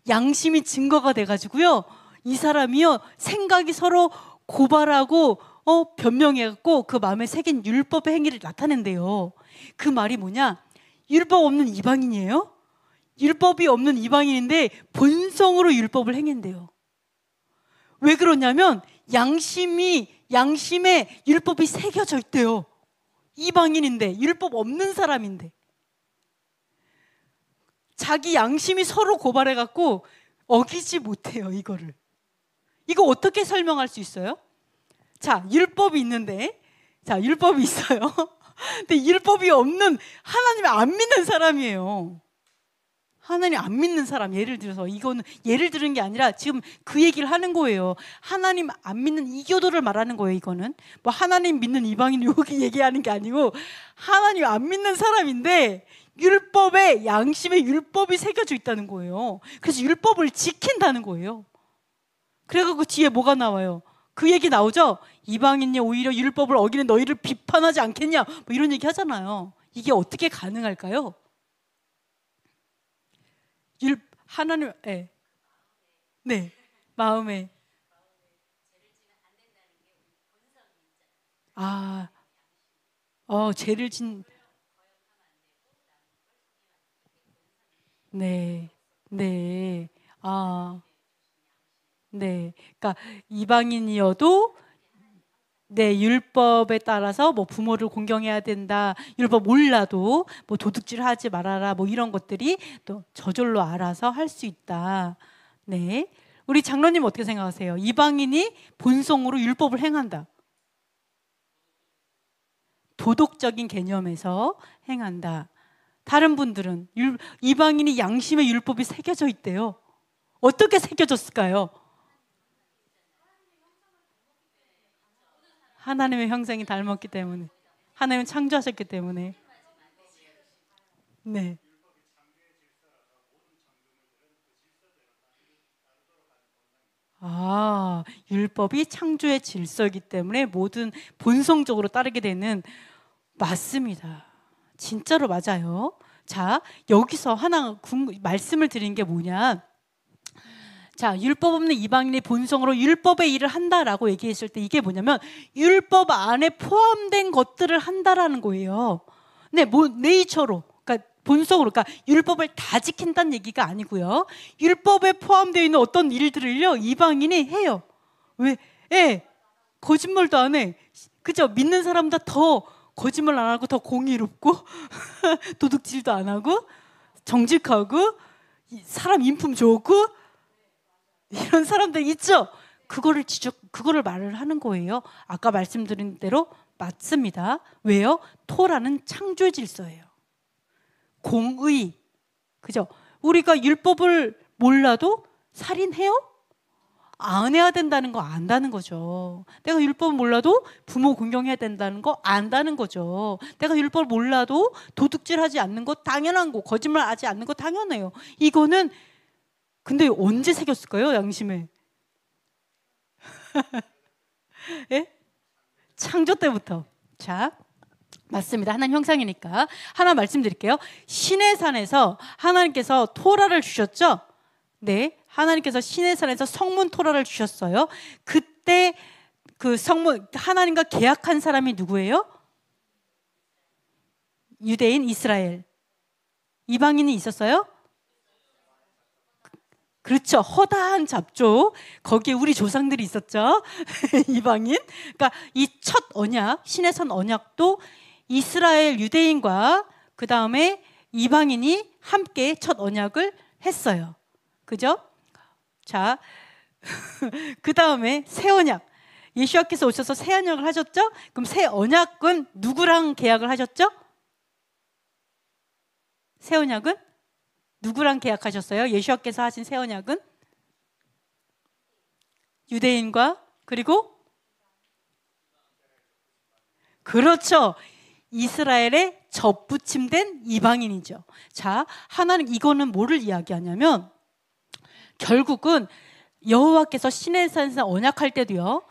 양심이 증거가 돼가지고요, 이 사람이요, 생각이 서로 고발하고 변명해갖고 그 마음에 새긴 율법의 행위를 나타낸대요. 그 말이 뭐냐? 율법 없는 이방인이에요? 율법이 없는 이방인인데 본성으로 율법을 행한대요. 왜 그러냐면 양심에 율법이 새겨져 있대요. 이방인인데, 율법 없는 사람인데. 자기 양심이 서로 고발해갖고 어기지 못해요, 이거를. 이거 어떻게 설명할 수 있어요? 자, 율법이 있는데, 율법이 있어요. 근데 율법이 없는, 하나님을 안 믿는 사람이에요. 하나님 안 믿는 사람, 예를 들어서 이거는 예를 들은 게 아니라 지금 그 얘기를 하는 거예요. 하나님 안 믿는 이교도를 말하는 거예요. 이거는 뭐 하나님 믿는 이방인 여기 얘기하는 게 아니고 하나님 안 믿는 사람인데 율법에, 양심에 율법이 새겨져 있다는 거예요. 그래서 율법을 지킨다는 거예요. 그래갖고 뒤에 뭐가 나와요? 그 얘기 나오죠? 이방인이 오히려 율법을 어기는 너희를 비판하지 않겠냐, 뭐 이런 얘기 하잖아요. 이게 어떻게 가능할까요? 하나님, 네. 네, 마음에. 아, 죄를 진, 네, 네, 네. 그러니까 이방인이어도 네, 율법에 따라서 뭐 부모를 공경해야 된다. 율법 몰라도 뭐 도둑질 하지 말아라. 뭐 이런 것들이 또 저절로 알아서 할 수 있다. 네. 우리 장로님 어떻게 생각하세요? 이방인이 본성으로 율법을 행한다. 도덕적인 개념에서 행한다. 다른 분들은 이방인이 양심의 율법이 새겨져 있대요. 어떻게 새겨졌을까요? 하나님의 형상이 닮았기 때문에. 하나님은 창조하셨기 때문에. 네. 율법이 창조의 질서이기 때문에 모든 본성적으로 따르게 되는, 맞습니다. 진짜로 맞아요. 자, 여기서 하나 말씀을 드린 게 뭐냐? 자, 율법 없는 이방인의 본성으로 율법의 일을 한다라고 얘기했을 때 이게 뭐냐면 율법 안에 포함된 것들을 한다라는 거예요. 네, 뭐 네이처로, 그러니까 본성으로, 그러니까 율법을 다 지킨다는 얘기가 아니고요. 율법에 포함되어 있는 어떤 일들을요 이방인이 해요. 왜? 예, 거짓말도 안 해. 그죠? 믿는 사람보다 더 거짓말 안 하고 더 공의롭고 도둑질도 안 하고 정직하고 사람 인품 좋고 이런 사람들 있죠? 그거를 말을 하는 거예요. 아까 말씀드린 대로 맞습니다. 왜요? 토라는 창조의 질서예요. 공의. 그죠? 우리가 율법을 몰라도 살인해요? 안 해야 된다는 거 안다는 거죠. 내가 율법을 몰라도 부모 공경해야 된다는 거 안다는 거죠. 내가 율법을 몰라도 도둑질하지 않는 거 당연한 거, 거짓말하지 않는 거 당연해요. 이거는 근데 언제 새겼을까요? 양심에. 예? 창조 때부터. 자, 맞습니다. 하나님 형상이니까. 하나 말씀드릴게요. 시내산에서 하나님께서 토라를 주셨죠? 네, 하나님께서 시내산에서 성문 토라를 주셨어요. 그때 그 성문, 하나님과 계약한 사람이 누구예요? 유대인, 이스라엘. 이방인이 있었어요? 그렇죠. 허다한 잡족. 거기에 우리 조상들이 있었죠. 이방인. 그러니까 이 첫 언약, 시내산 언약도 이스라엘 유대인과 그 다음에 이방인이 함께 첫 언약을 했어요. 그죠? 자, 그 다음에 새 언약. 예수님께서 오셔서 새 언약을 하셨죠? 그럼 새 언약은 누구랑 계약을 하셨죠? 새 언약은 누구랑 계약하셨어요? 예수님께서 하신 새 언약은 유대인과 그리고 그렇죠. 이스라엘에 접붙임된 이방인이죠. 자, 하나님 이거는 뭐를 이야기하냐면 결국은 여호와께서 시내산에서 언약할 때도요.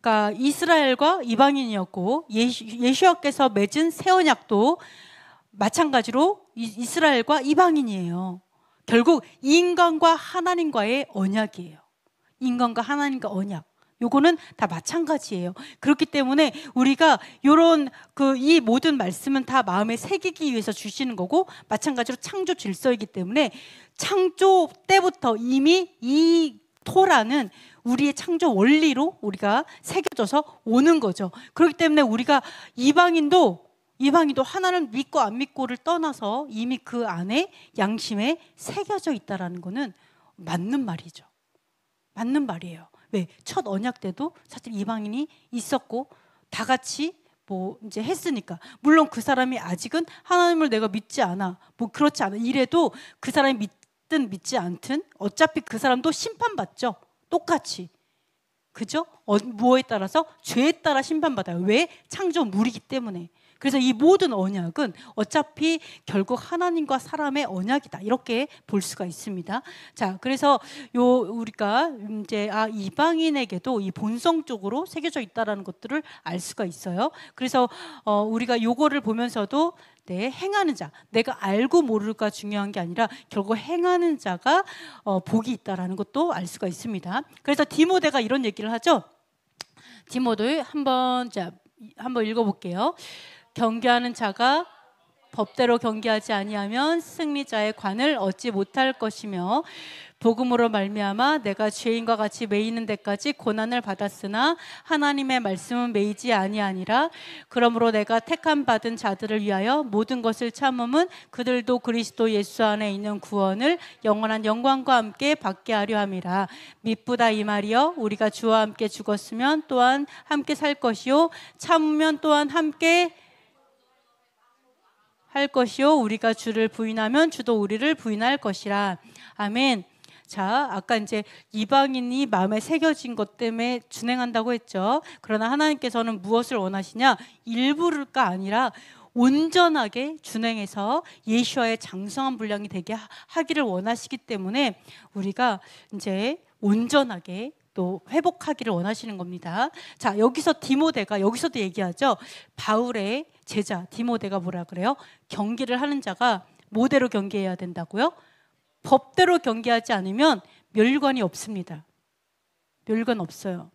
그러니까 이스라엘과 이방인이었고 예수님께서 맺은 새 언약도 마찬가지로 이스라엘과 이방인이에요. 결국 인간과 하나님과의 언약이에요. 인간과 하나님과 언약. 요거는 다 마찬가지예요. 그렇기 때문에 우리가 요런 이 모든 말씀은 다 마음에 새기기 위해서 주시는 거고 마찬가지로 창조 질서이기 때문에 창조 때부터 이미 이 토라는 우리의 창조 원리로 우리가 새겨져서 오는 거죠. 그렇기 때문에 우리가 이방인도 하나를 믿고 안 믿고를 떠나서 이미 그 안에 양심에 새겨져 있다라는 거는 맞는 말이죠. 맞는 말이에요. 왜? 첫 언약 때도 사실 이방인이 있었고 다 같이 뭐 이제 했으니까, 물론 그 사람이 아직은 하나님을 내가 믿지 않아, 뭐 그렇지 않아 이래도 그 사람이 믿든 믿지 않든 어차피 그 사람도 심판받죠. 똑같이. 그죠? 무엇에 따라서? 죄에 따라 심판받아요. 왜? 창조물이기 때문에. 그래서 이 모든 언약은 어차피 결국 하나님과 사람의 언약이다, 이렇게 볼 수가 있습니다. 자, 그래서 우리가 이제 이방인에게도 이 본성적으로 새겨져 있다라는 것들을 알 수가 있어요. 그래서 우리가 요거를 보면서도 행하는 자, 내가 알고 모르가 중요한 게 아니라 결국 행하는 자가 복이 있다라는 것도 알 수가 있습니다. 그래서 디모데가 이런 얘기를 하죠. 디모데 한번 읽어볼게요. 경계하는 자가 법대로 경계하지 아니하면 승리자의 관을 얻지 못할 것이며, 복음으로 말미암아 내가 죄인과 같이 매이는 데까지 고난을 받았으나 하나님의 말씀은 매이지 아니하니라. 그러므로 내가 택함 받은 자들을 위하여 모든 것을 참음은 그들도 그리스도 예수 안에 있는 구원을 영원한 영광과 함께 받게 하려 함이라. 미쁘다 이 말이여, 우리가 주와 함께 죽었으면 또한 함께 살 것이요, 참으면 또한 함께 할 것이요, 우리가 주를 부인하면 주도 우리를 부인할 것이라. 아멘. 자, 아까 이제 이방인이 마음에 새겨진 것 때문에 준행한다고 했죠. 그러나 하나님께서는 무엇을 원하시냐? 일부가 아니라 온전하게 준행해서 예수와의 장성한 분량이 되게 하기를 원하시기 때문에 우리가 이제 온전하게 또 회복하기를 원하시는 겁니다. 자, 여기서 디모데가 여기서도 얘기하죠. 바울의 제자 디모데가 뭐라 그래요? 경계를 하는 자가 뭐대로 경계해야 된다고요? 법대로 경계하지 않으면 멸관이 없습니다. 멸관 없어요.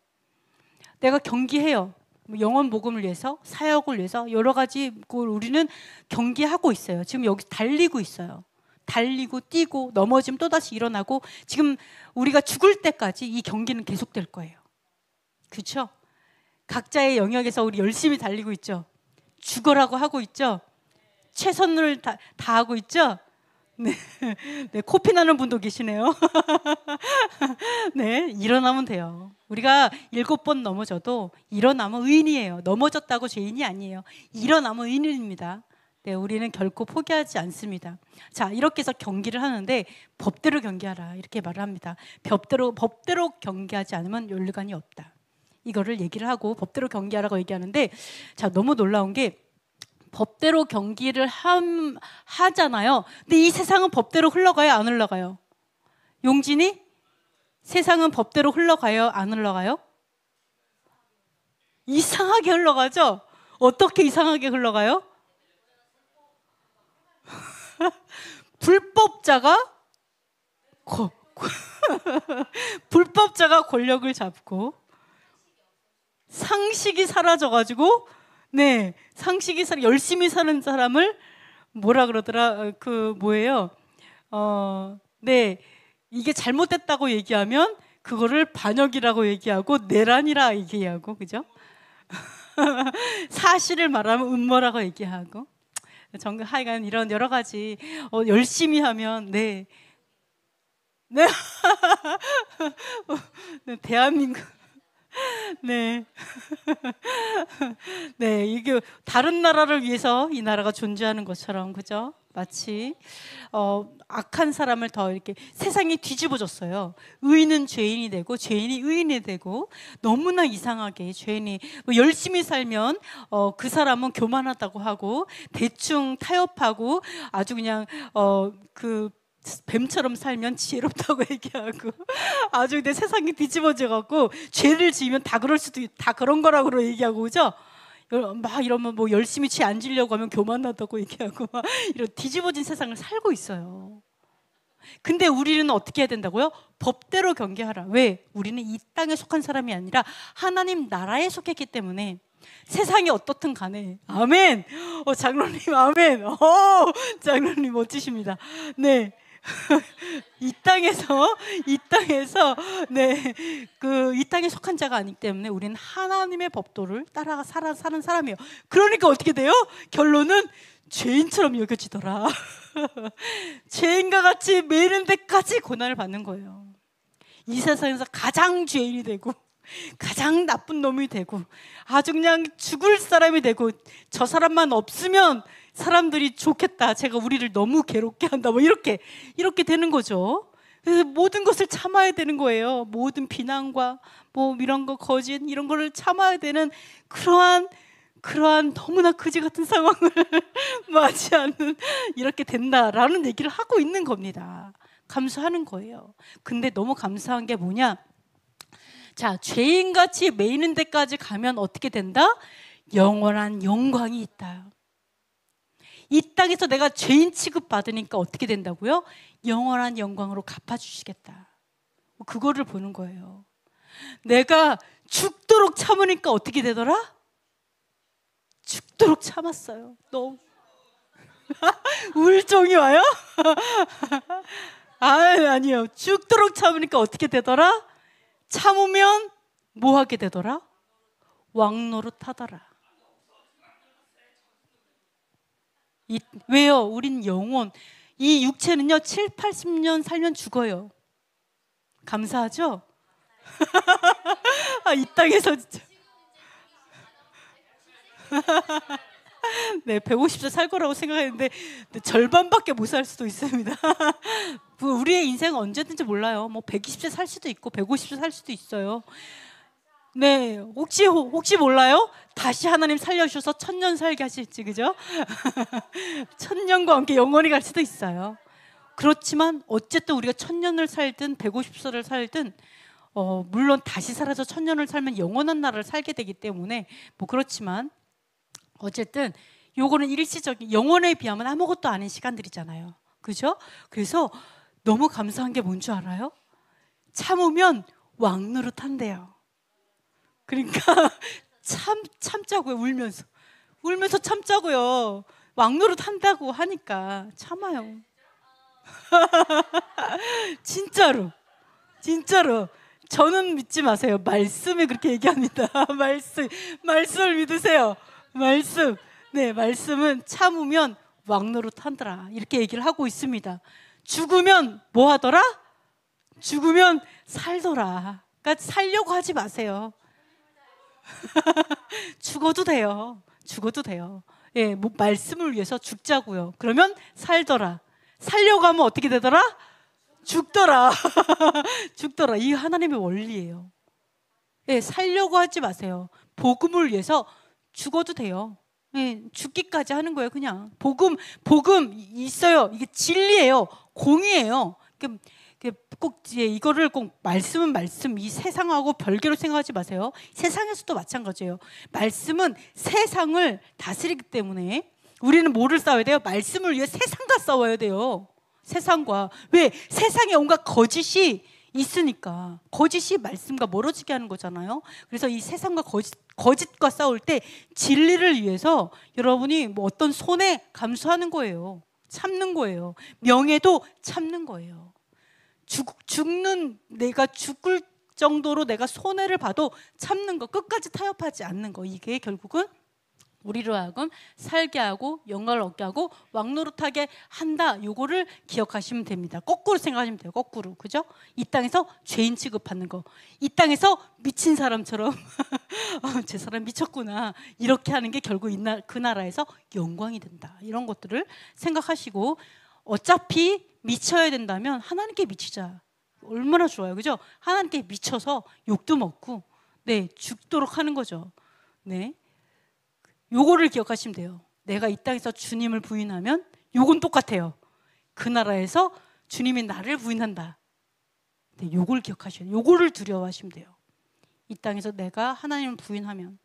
내가 경계해요. 영혼 복음을 위해서, 사역을 위해서 여러 가지 걸 우리는 경계하고 있어요. 지금 여기 달리고 있어요. 달리고 뛰고 넘어지면 또다시 일어나고, 지금 우리가 죽을 때까지 이 경기는 계속될 거예요. 그렇죠? 각자의 영역에서 우리 열심히 달리고 있죠. 죽어라고 하고 있죠. 최선을 다하고 있죠. 네, 코피 나는 분도 계시네요. 네, 일어나면 돼요. 우리가 7번 넘어져도 일어나면 의인이에요. 넘어졌다고 죄인이 아니에요. 일어나면 의인입니다. 네, 우리는 결코 포기하지 않습니다. 자, 이렇게 해서 경기를 하는데 법대로 경계하라, 이렇게 말을 합니다. 법대로 경계하지 않으면 멸관이 없다, 이거를 얘기를 하고 법대로 경계하라고 얘기하는데, 자, 너무 놀라운 게 법대로 경기를 하잖아요. 근데 이 세상은 법대로 흘러가요, 안 흘러가요? 용진이? 세상은 법대로 흘러가요, 안 흘러가요? 이상하게 흘러가죠? 어떻게 이상하게 흘러가요? 불법자가 권력을 잡고 상식이 사라져가지고, 네, 열심히 사는 사람을 뭐라 그러더라? 뭐예요? 네, 이게 잘못됐다고 얘기하면 그거를 반역이라고 얘기하고 내란이라 얘기하고, 그죠? 사실을 말하면 음모라고 얘기하고, 하여간 이런 여러 가지 열심히 하면 네 대한민국 네. 네, 이게 다른 나라를 위해서 이 나라가 존재하는 것처럼, 그죠? 마치 악한 사람을 더 이렇게 세상이 뒤집어졌어요. 의인은 죄인이 되고 죄인이 의인이 되고, 너무나 이상하게 죄인이 열심히 살면 그 사람은 교만하다고 하고, 대충 타협하고 아주 그냥 뱀처럼 살면 지혜롭다고 얘기하고, 아주 근데 세상이 뒤집어져 갖고 죄를 지으면 다 그런 거라고 얘기하고, 그죠? 막 이러면 뭐 열심히 죄 안 지려고 하면 교만하다고 얘기하고, 막 이런 뒤집어진 세상을 살고 있어요. 근데 우리는 어떻게 해야 된다고요? 법대로 경계하라. 왜? 우리는 이 땅에 속한 사람이 아니라 하나님 나라에 속했기 때문에 세상이 어떻든 간에. 아멘. 장로님 아멘. 장로님 멋지십니다. 네. 이 땅에서 네, 이 땅에 속한 자가 아니기 때문에 우리는 하나님의 법도를 따라 사는 사람이에요. 그러니까 어떻게 돼요? 결론은 죄인처럼 여겨지더라. 죄인과 같이 매이는 데까지 고난을 받는 거예요. 이 세상에서 가장 죄인이 되고 가장 나쁜 놈이 되고 아주 그냥 죽을 사람이 되고 저 사람만 없으면 사람들이 좋겠다. 제가 우리를 너무 괴롭게 한다. 뭐 이렇게 되는 거죠. 그래서 모든 것을 참아야 되는 거예요. 모든 비난과 뭐 이런 거 거짓 이런 거를 참아야 되는 그러한 너무나 그지 같은 상황을 맞이하는 이렇게 된다라는 얘기를 하고 있는 겁니다. 감수하는 거예요. 근데 너무 감사한 게 뭐냐? 자, 죄인같이 매이는 데까지 가면 어떻게 된다? 영원한 영광이 있다. 이 땅에서 내가 죄인 취급받으니까 어떻게 된다고요? 영원한 영광으로 갚아주시겠다. 그거를 보는 거예요. 내가 죽도록 참으니까 어떻게 되더라? 죽도록 참았어요. 너무 울정이 와요? 아니요. 죽도록 참으니까 어떻게 되더라? 참으면 뭐 하게 되더라? 왕노릇하더라. 왜요? 우린 영혼. 이 육체는요 7, 80년 살면 죽어요. 감사하죠? 이 땅에서 진짜 네, 150세 살 거라고 생각했는데 절반밖에 못 살 수도 있습니다. 우리의 인생은 언제든지 몰라요. 뭐 120세 살 수도 있고 150세 살 수도 있어요. 네, 혹시 몰라요? 다시 하나님 살려주셔서 1000년 살게 하실지, 그죠? 1000년과 함께 영원히 갈 수도 있어요. 그렇지만 어쨌든 우리가 1000년을 살든 150세를 살든 물론 다시 살아서 1000년을 살면 영원한 나라를 살게 되기 때문에 뭐 그렇지만 어쨌든 요거는 일시적인, 영원에 비하면 아무것도 아닌 시간들이잖아요. 그죠? 그래서 너무 감사한 게 뭔 줄 알아요? 참으면 왕노릇한대요. 그러니까 참자고요. 울면서 참자고요. 왕노릇한다고 하니까 참아요. 진짜로 저는 믿지 마세요. 말씀에 그렇게 얘기합니다. 말씀을 믿으세요. 말씀은 참으면 왕노릇한더라 이렇게 얘기를 하고 있습니다. 죽으면 뭐 하더라? 죽으면 살더라. 그러니까 살려고 하지 마세요. 죽어도 돼요. 예, 뭐 말씀을 위해서 죽자고요. 그러면 살더라. 살려고 하면 어떻게 되더라? 죽더라. 이 하나님의 원리예요. 예, 살려고 하지 마세요. 복음을 위해서 죽어도 돼요. 예, 죽기까지 하는 거예요. 그냥 복음 있어요. 이게 진리예요. 공의예요. 꼭 이거를 꼭 말씀은 말씀, 이 세상하고 별개로 생각하지 마세요. 세상에서도 마찬가지예요. 말씀은 세상을 다스리기 때문에 우리는 뭐를 싸워야 돼요? 말씀을 위해 세상과 싸워야 돼요. 세상과. 왜? 세상에 온갖 거짓이 있으니까. 거짓이 말씀과 멀어지게 하는 거잖아요. 그래서 이 세상과 거짓과 싸울 때 진리를 위해서 여러분이 뭐 어떤 손해 감수하는 거예요. 참는 거예요. 명예도 참는 거예요. 내가 죽을 정도로 내가 손해를 봐도 참는 거, 끝까지 타협하지 않는 거, 이게 결국은 우리로 하여금 살게 하고 영광을 얻게 하고 왕노릇하게 한다. 요거를 기억하시면 됩니다. 거꾸로 생각하시면 돼요. 거꾸로. 그죠? 이 땅에서 죄인 취급받는 거, 이 땅에서 미친 사람처럼 제 사람 미쳤구나 이렇게 하는 게 결국 그 나라에서 영광이 된다. 이런 것들을 생각하시고, 어차피 미쳐야 된다면 하나님께 미치자. 얼마나 좋아요. 그죠? 하나님께 미쳐서 욕도 먹고 네, 죽도록 하는 거죠. 네. 요거를 기억하시면 돼요. 내가 이 땅에서 주님을 부인하면 요건 똑같아요. 그 나라에서 주님이 나를 부인한다. 네, 요걸 기억하셔야 돼요. 요거를 두려워하시면 돼요. 이 땅에서 내가 하나님을 부인하면,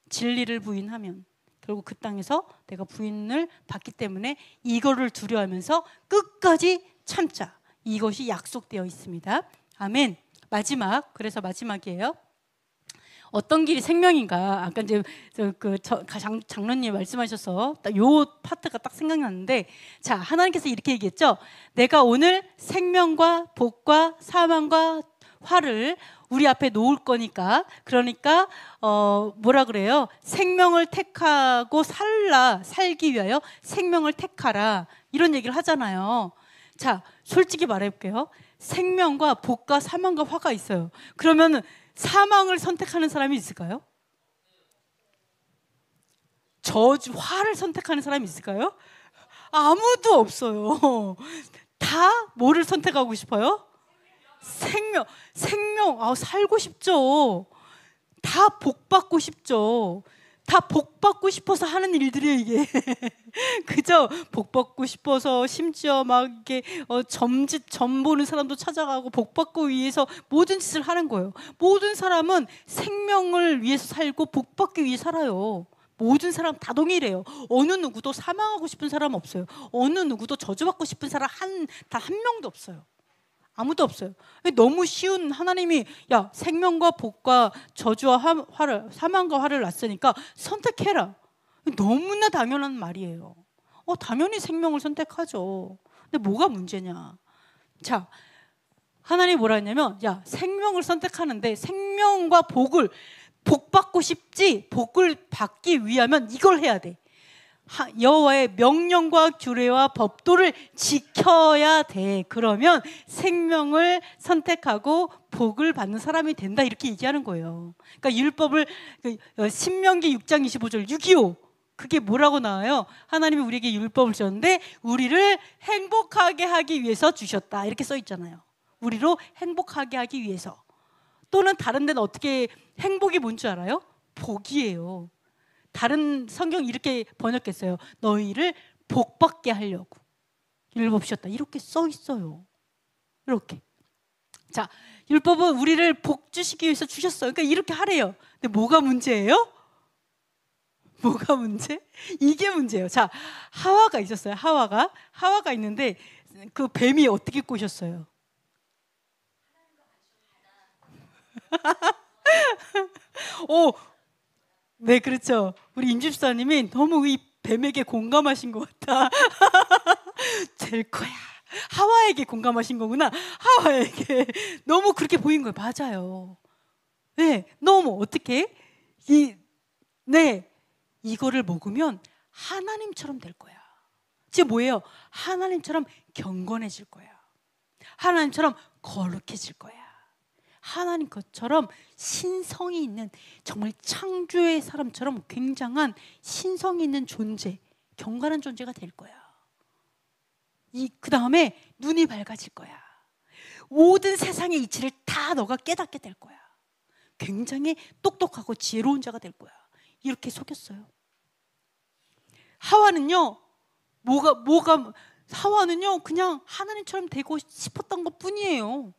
진리를 부인하면 결국 그 땅에서 내가 부인을 받기 때문에 이거를 두려워하면서 끝까지 참자. 이것이 약속되어 있습니다. 아멘. 그래서 마지막이에요. 어떤 길이 생명인가? 아까 이제 장로님 말씀하셔서 요 파트가 딱 생각났는데, 자, 하나님께서 이렇게 얘기했죠. 내가 오늘 생명과 복과 사망과 화를 우리 앞에 놓을 거니까, 그러니까 뭐라 그래요? 생명을 택하고 살기 위하여 생명을 택하라, 이런 얘기를 하잖아요. 자, 솔직히 말해볼게요. 생명과 복과 사망과 화가 있어요. 그러면 사망을 선택하는 사람이 있을까요? 화를 선택하는 사람이 있을까요? 아무도 없어요. 다 뭐를 선택하고 싶어요? 생명. 살고 싶죠. 다 복받고 싶죠. 다 복받고 싶어서 하는 일들이에요, 이게. 그죠? 복받고 싶어서 심지어 막 이렇게 점 보는 사람도 찾아가고 복받고 위해서 모든 짓을 하는 거예요. 모든 사람은 생명을 위해서 살고 복받기 위해 살아요. 모든 사람 다 동일해요. 어느 누구도 사망하고 싶은 사람 없어요. 어느 누구도 저주받고 싶은 사람 단 한 명도 없어요. 아무도 없어요. 너무 쉬운 하나님이 생명과 복과 저주와 사망과 화를 놨으니까 선택해라. 너무나 당연한 말이에요. 당연히 생명을 선택하죠. 근데 뭐가 문제냐? 자, 하나님이 뭐라 했냐면 생명을 선택하는데 생명과 복 받고 싶지 복을 받기 위하면 이걸 해야 돼. 여호와의 명령과 규례와 법도를 지켜야 돼. 그러면 생명을 선택하고 복을 받는 사람이 된다, 이렇게 얘기하는 거예요. 그러니까 율법을 신명기 6장 25절 625 그게 뭐라고 나와요? 하나님이 우리에게 율법을 주셨는데 우리를 행복하게 하기 위해서 주셨다, 이렇게 써 있잖아요. 우리로 행복하게 하기 위해서. 또는 다른 데는 어떻게 행복이 뭔지 알아요? 복이에요. 다른 성경 이렇게 번역했어요. 너희를 복받게 하려고 율법 주셨다, 이렇게 써 있어요. 이렇게. 자, 율법은 우리를 복 주시기 위해서 주셨어요. 그러니까 이렇게 하래요. 근데 뭐가 문제예요? 뭐가 문제? 이게 문제예요. 자, 하와가 있었어요. 하와가 있는데 그 뱀이 어떻게 꼬셨어요? 네, 그렇죠. 우리 임집사님이 너무 이 뱀에게 공감하신 것 같다. 될 거야. 하와에게 공감하신 거구나. 하와에게 너무 그렇게 보인 거예요. 맞아요. 네, 너무 어떻게 이거를 먹으면 하나님처럼 될 거야. 지금 뭐예요? 하나님처럼 경건해질 거야. 하나님처럼 거룩해질 거야. 하나님 것처럼 신성이 있는, 정말 창조의 사람처럼 굉장한 신성이 있는 존재, 경건한 존재가 될 거야. 그 다음에 눈이 밝아질 거야. 모든 세상의 이치를 다 너가 깨닫게 될 거야. 굉장히 똑똑하고 지혜로운 자가 될 거야. 이렇게 속였어요. 하와는요, 하와는요 그냥 하나님처럼 되고 싶었던 것 뿐이에요.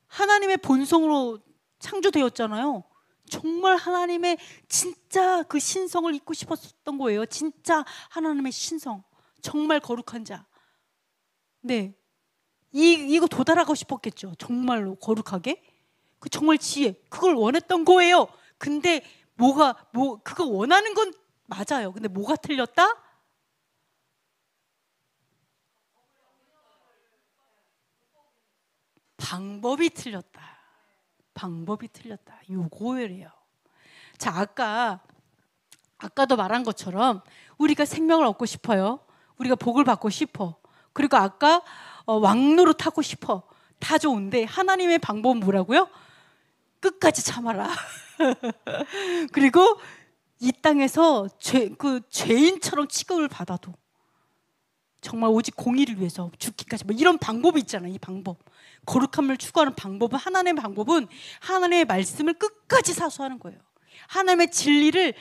하나님의 본성으로 창조되었잖아요. 정말 하나님의 진짜 그 신성을 잊고 싶었던 거예요. 진짜 하나님의 신성, 정말 거룩한 자. 네, 이거 도달하고 싶었겠죠. 정말로 거룩하게, 그 정말 지혜, 그걸 원했던 거예요. 근데 그거 원하는 건 맞아요. 근데 뭐가 틀렸다? 방법이 틀렸다. 요거예요. 자, 아까도 말한 것처럼 우리가 생명을 얻고 싶어요. 우리가 복을 받고 싶어. 그리고 아까 왕노릇 하고 싶어. 다 좋은데 하나님의 방법은 뭐라고요? 끝까지 참아라. 그리고 이 땅에서 죄인처럼 취급을 받아도 정말 오직 공의를 위해서 죽기까지, 이런 방법이 있잖아요. 이 방법, 거룩함을 추구하는 방법은, 하나님의 방법은 하나님의 말씀을 끝까지 사수하는 거예요. 하나님의 진리를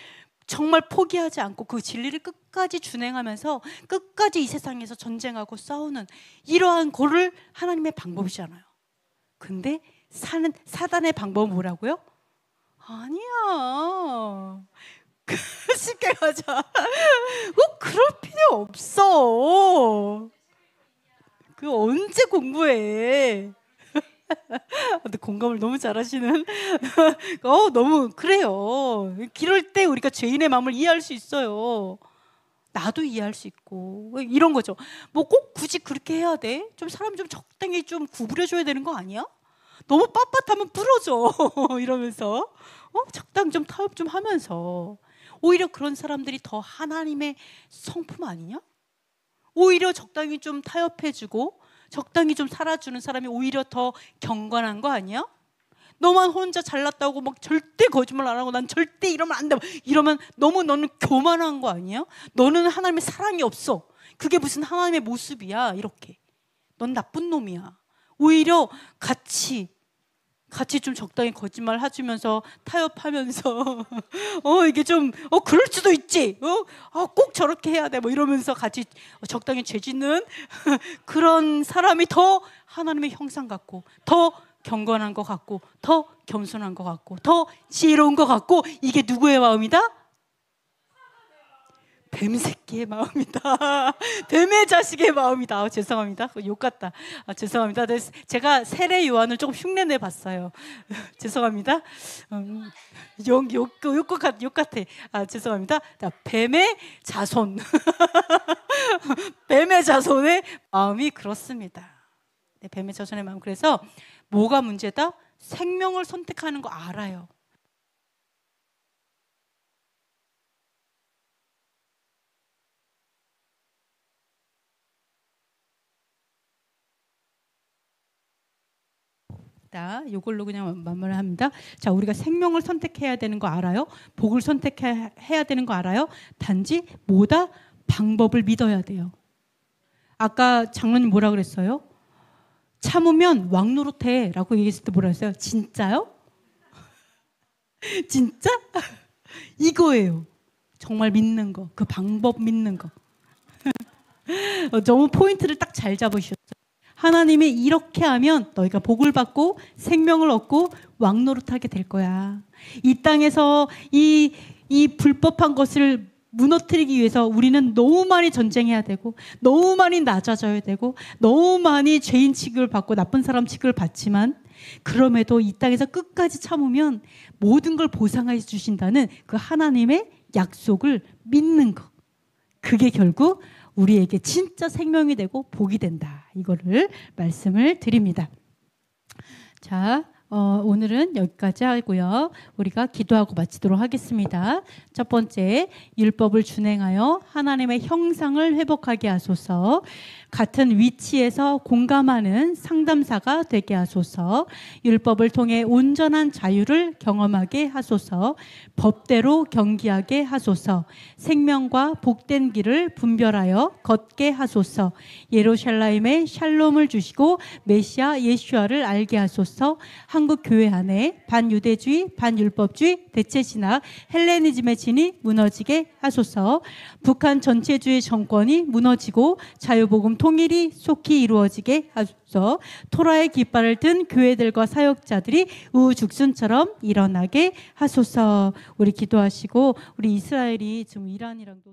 정말 포기하지 않고 그 진리를 끝까지 준행하면서 끝까지 이 세상에서 전쟁하고 싸우는, 이러한 거를 하나님의 방법이잖아요. 근데 사단의 방법은 뭐라고요? 아니야, 쉽게 가자. 그럴 필요 없어. 그 언제 공부해? 근데 공감을 너무 잘하시는. 너무 그래요. 이럴 때 우리가 죄인의 마음을 이해할 수 있어요. 나도 이해할 수 있고 이런 거죠. 꼭 굳이 그렇게 해야 돼? 사람 좀 적당히 좀 구부려줘야 되는 거 아니야? 너무 빳빳하면 부러져. 이러면서 적당 좀 타협 좀 하면서. 오히려 그런 사람들이 더 하나님의 성품 아니냐? 오히려 적당히 좀 타협해주고 적당히 좀 살아주는 사람이 오히려 더 경건한 거 아니야? 너만 혼자 잘났다고 막 절대 거짓말 안 하고 난 절대 이러면 안 돼. 이러면 너무 너는 교만한 거 아니야? 너는 하나님의 사랑이 없어. 그게 무슨 하나님의 모습이야? 이렇게. 넌 나쁜 놈이야. 오히려 같이 좀 적당히 거짓말 해주면서 타협하면서 이게 좀 그럴 수도 있지. 꼭 저렇게 해야 돼. 뭐 이러면서 같이 적당히 죄 짓는 그런 사람이 더 하나님의 형상 같고 더 경건한 것 같고 더 겸손한 것 같고 더 지혜로운 것 같고 이게 누구의 마음이다? 뱀 새끼의 마음이다. 뱀의 자식의 마음이다. 죄송합니다. 욕 같다. 죄송합니다. 제가 세례 요한을 조금 흉내내 봤어요. 죄송합니다. 욕 같아. 죄송합니다. 뱀의 자손. 뱀의 자손의 마음이 그렇습니다. 네, 뱀의 자손의 마음. 그래서 뭐가 문제다? 생명을 선택하는 거 알아요. 이걸로 그냥 마무리합니다. 자, 우리가 생명을 선택해야 되는 거 알아요? 복을 선택해야 되는 거 알아요? 단지 뭐다? 방법을 믿어야 돼요. 아까 장로님 뭐라 그랬어요? 참으면 왕노릇해라고 얘기했을 때 뭐라 했어요? 진짜요? 진짜? 이거예요. 정말 믿는 거. 그 방법 믿는 거. 너무 포인트를 딱 잘 잡으셨어요. 하나님이 이렇게 하면 너희가 복을 받고 생명을 얻고 왕노릇하게 될 거야. 이 땅에서 이 불법한 것을 무너뜨리기 위해서 우리는 너무 많이 전쟁해야 되고 너무 많이 낮아져야 되고 너무 많이 죄인 취급을 받고 나쁜 사람 취급을 받지만 그럼에도 이 땅에서 끝까지 참으면 모든 걸 보상해 주신다는 그 하나님의 약속을 믿는 거. 그게 결국 우리에게 진짜 생명이 되고 복이 된다. 이거를 말씀을 드립니다. 자, 오늘은 여기까지 하고요. 우리가 기도하고 마치도록 하겠습니다. 첫 번째, 율법을 준행하여 하나님의 형상을 회복하게 하소서. 같은 위치에서 공감하는 상담사가 되게 하소서. 율법을 통해 온전한 자유를 경험하게 하소서. 법대로 경기하게 하소서. 생명과 복된 길을 분별하여 걷게 하소서. 예루살렘에 샬롬을 주시고 메시아 예수아를 알게 하소서. 한국 교회 안에 반유대주의, 반율법주의, 대체신학, 헬레니즘의 진이 무너지게 하소서. 북한 전체주의 정권이 무너지고 자유복음 통일이 속히 이루어지게 하소서. 토라의 깃발을 든 교회들과 사역자들이 우죽순처럼 일어나게 하소서. 우리 기도하시고 우리 이스라엘이 지금 이란이랑도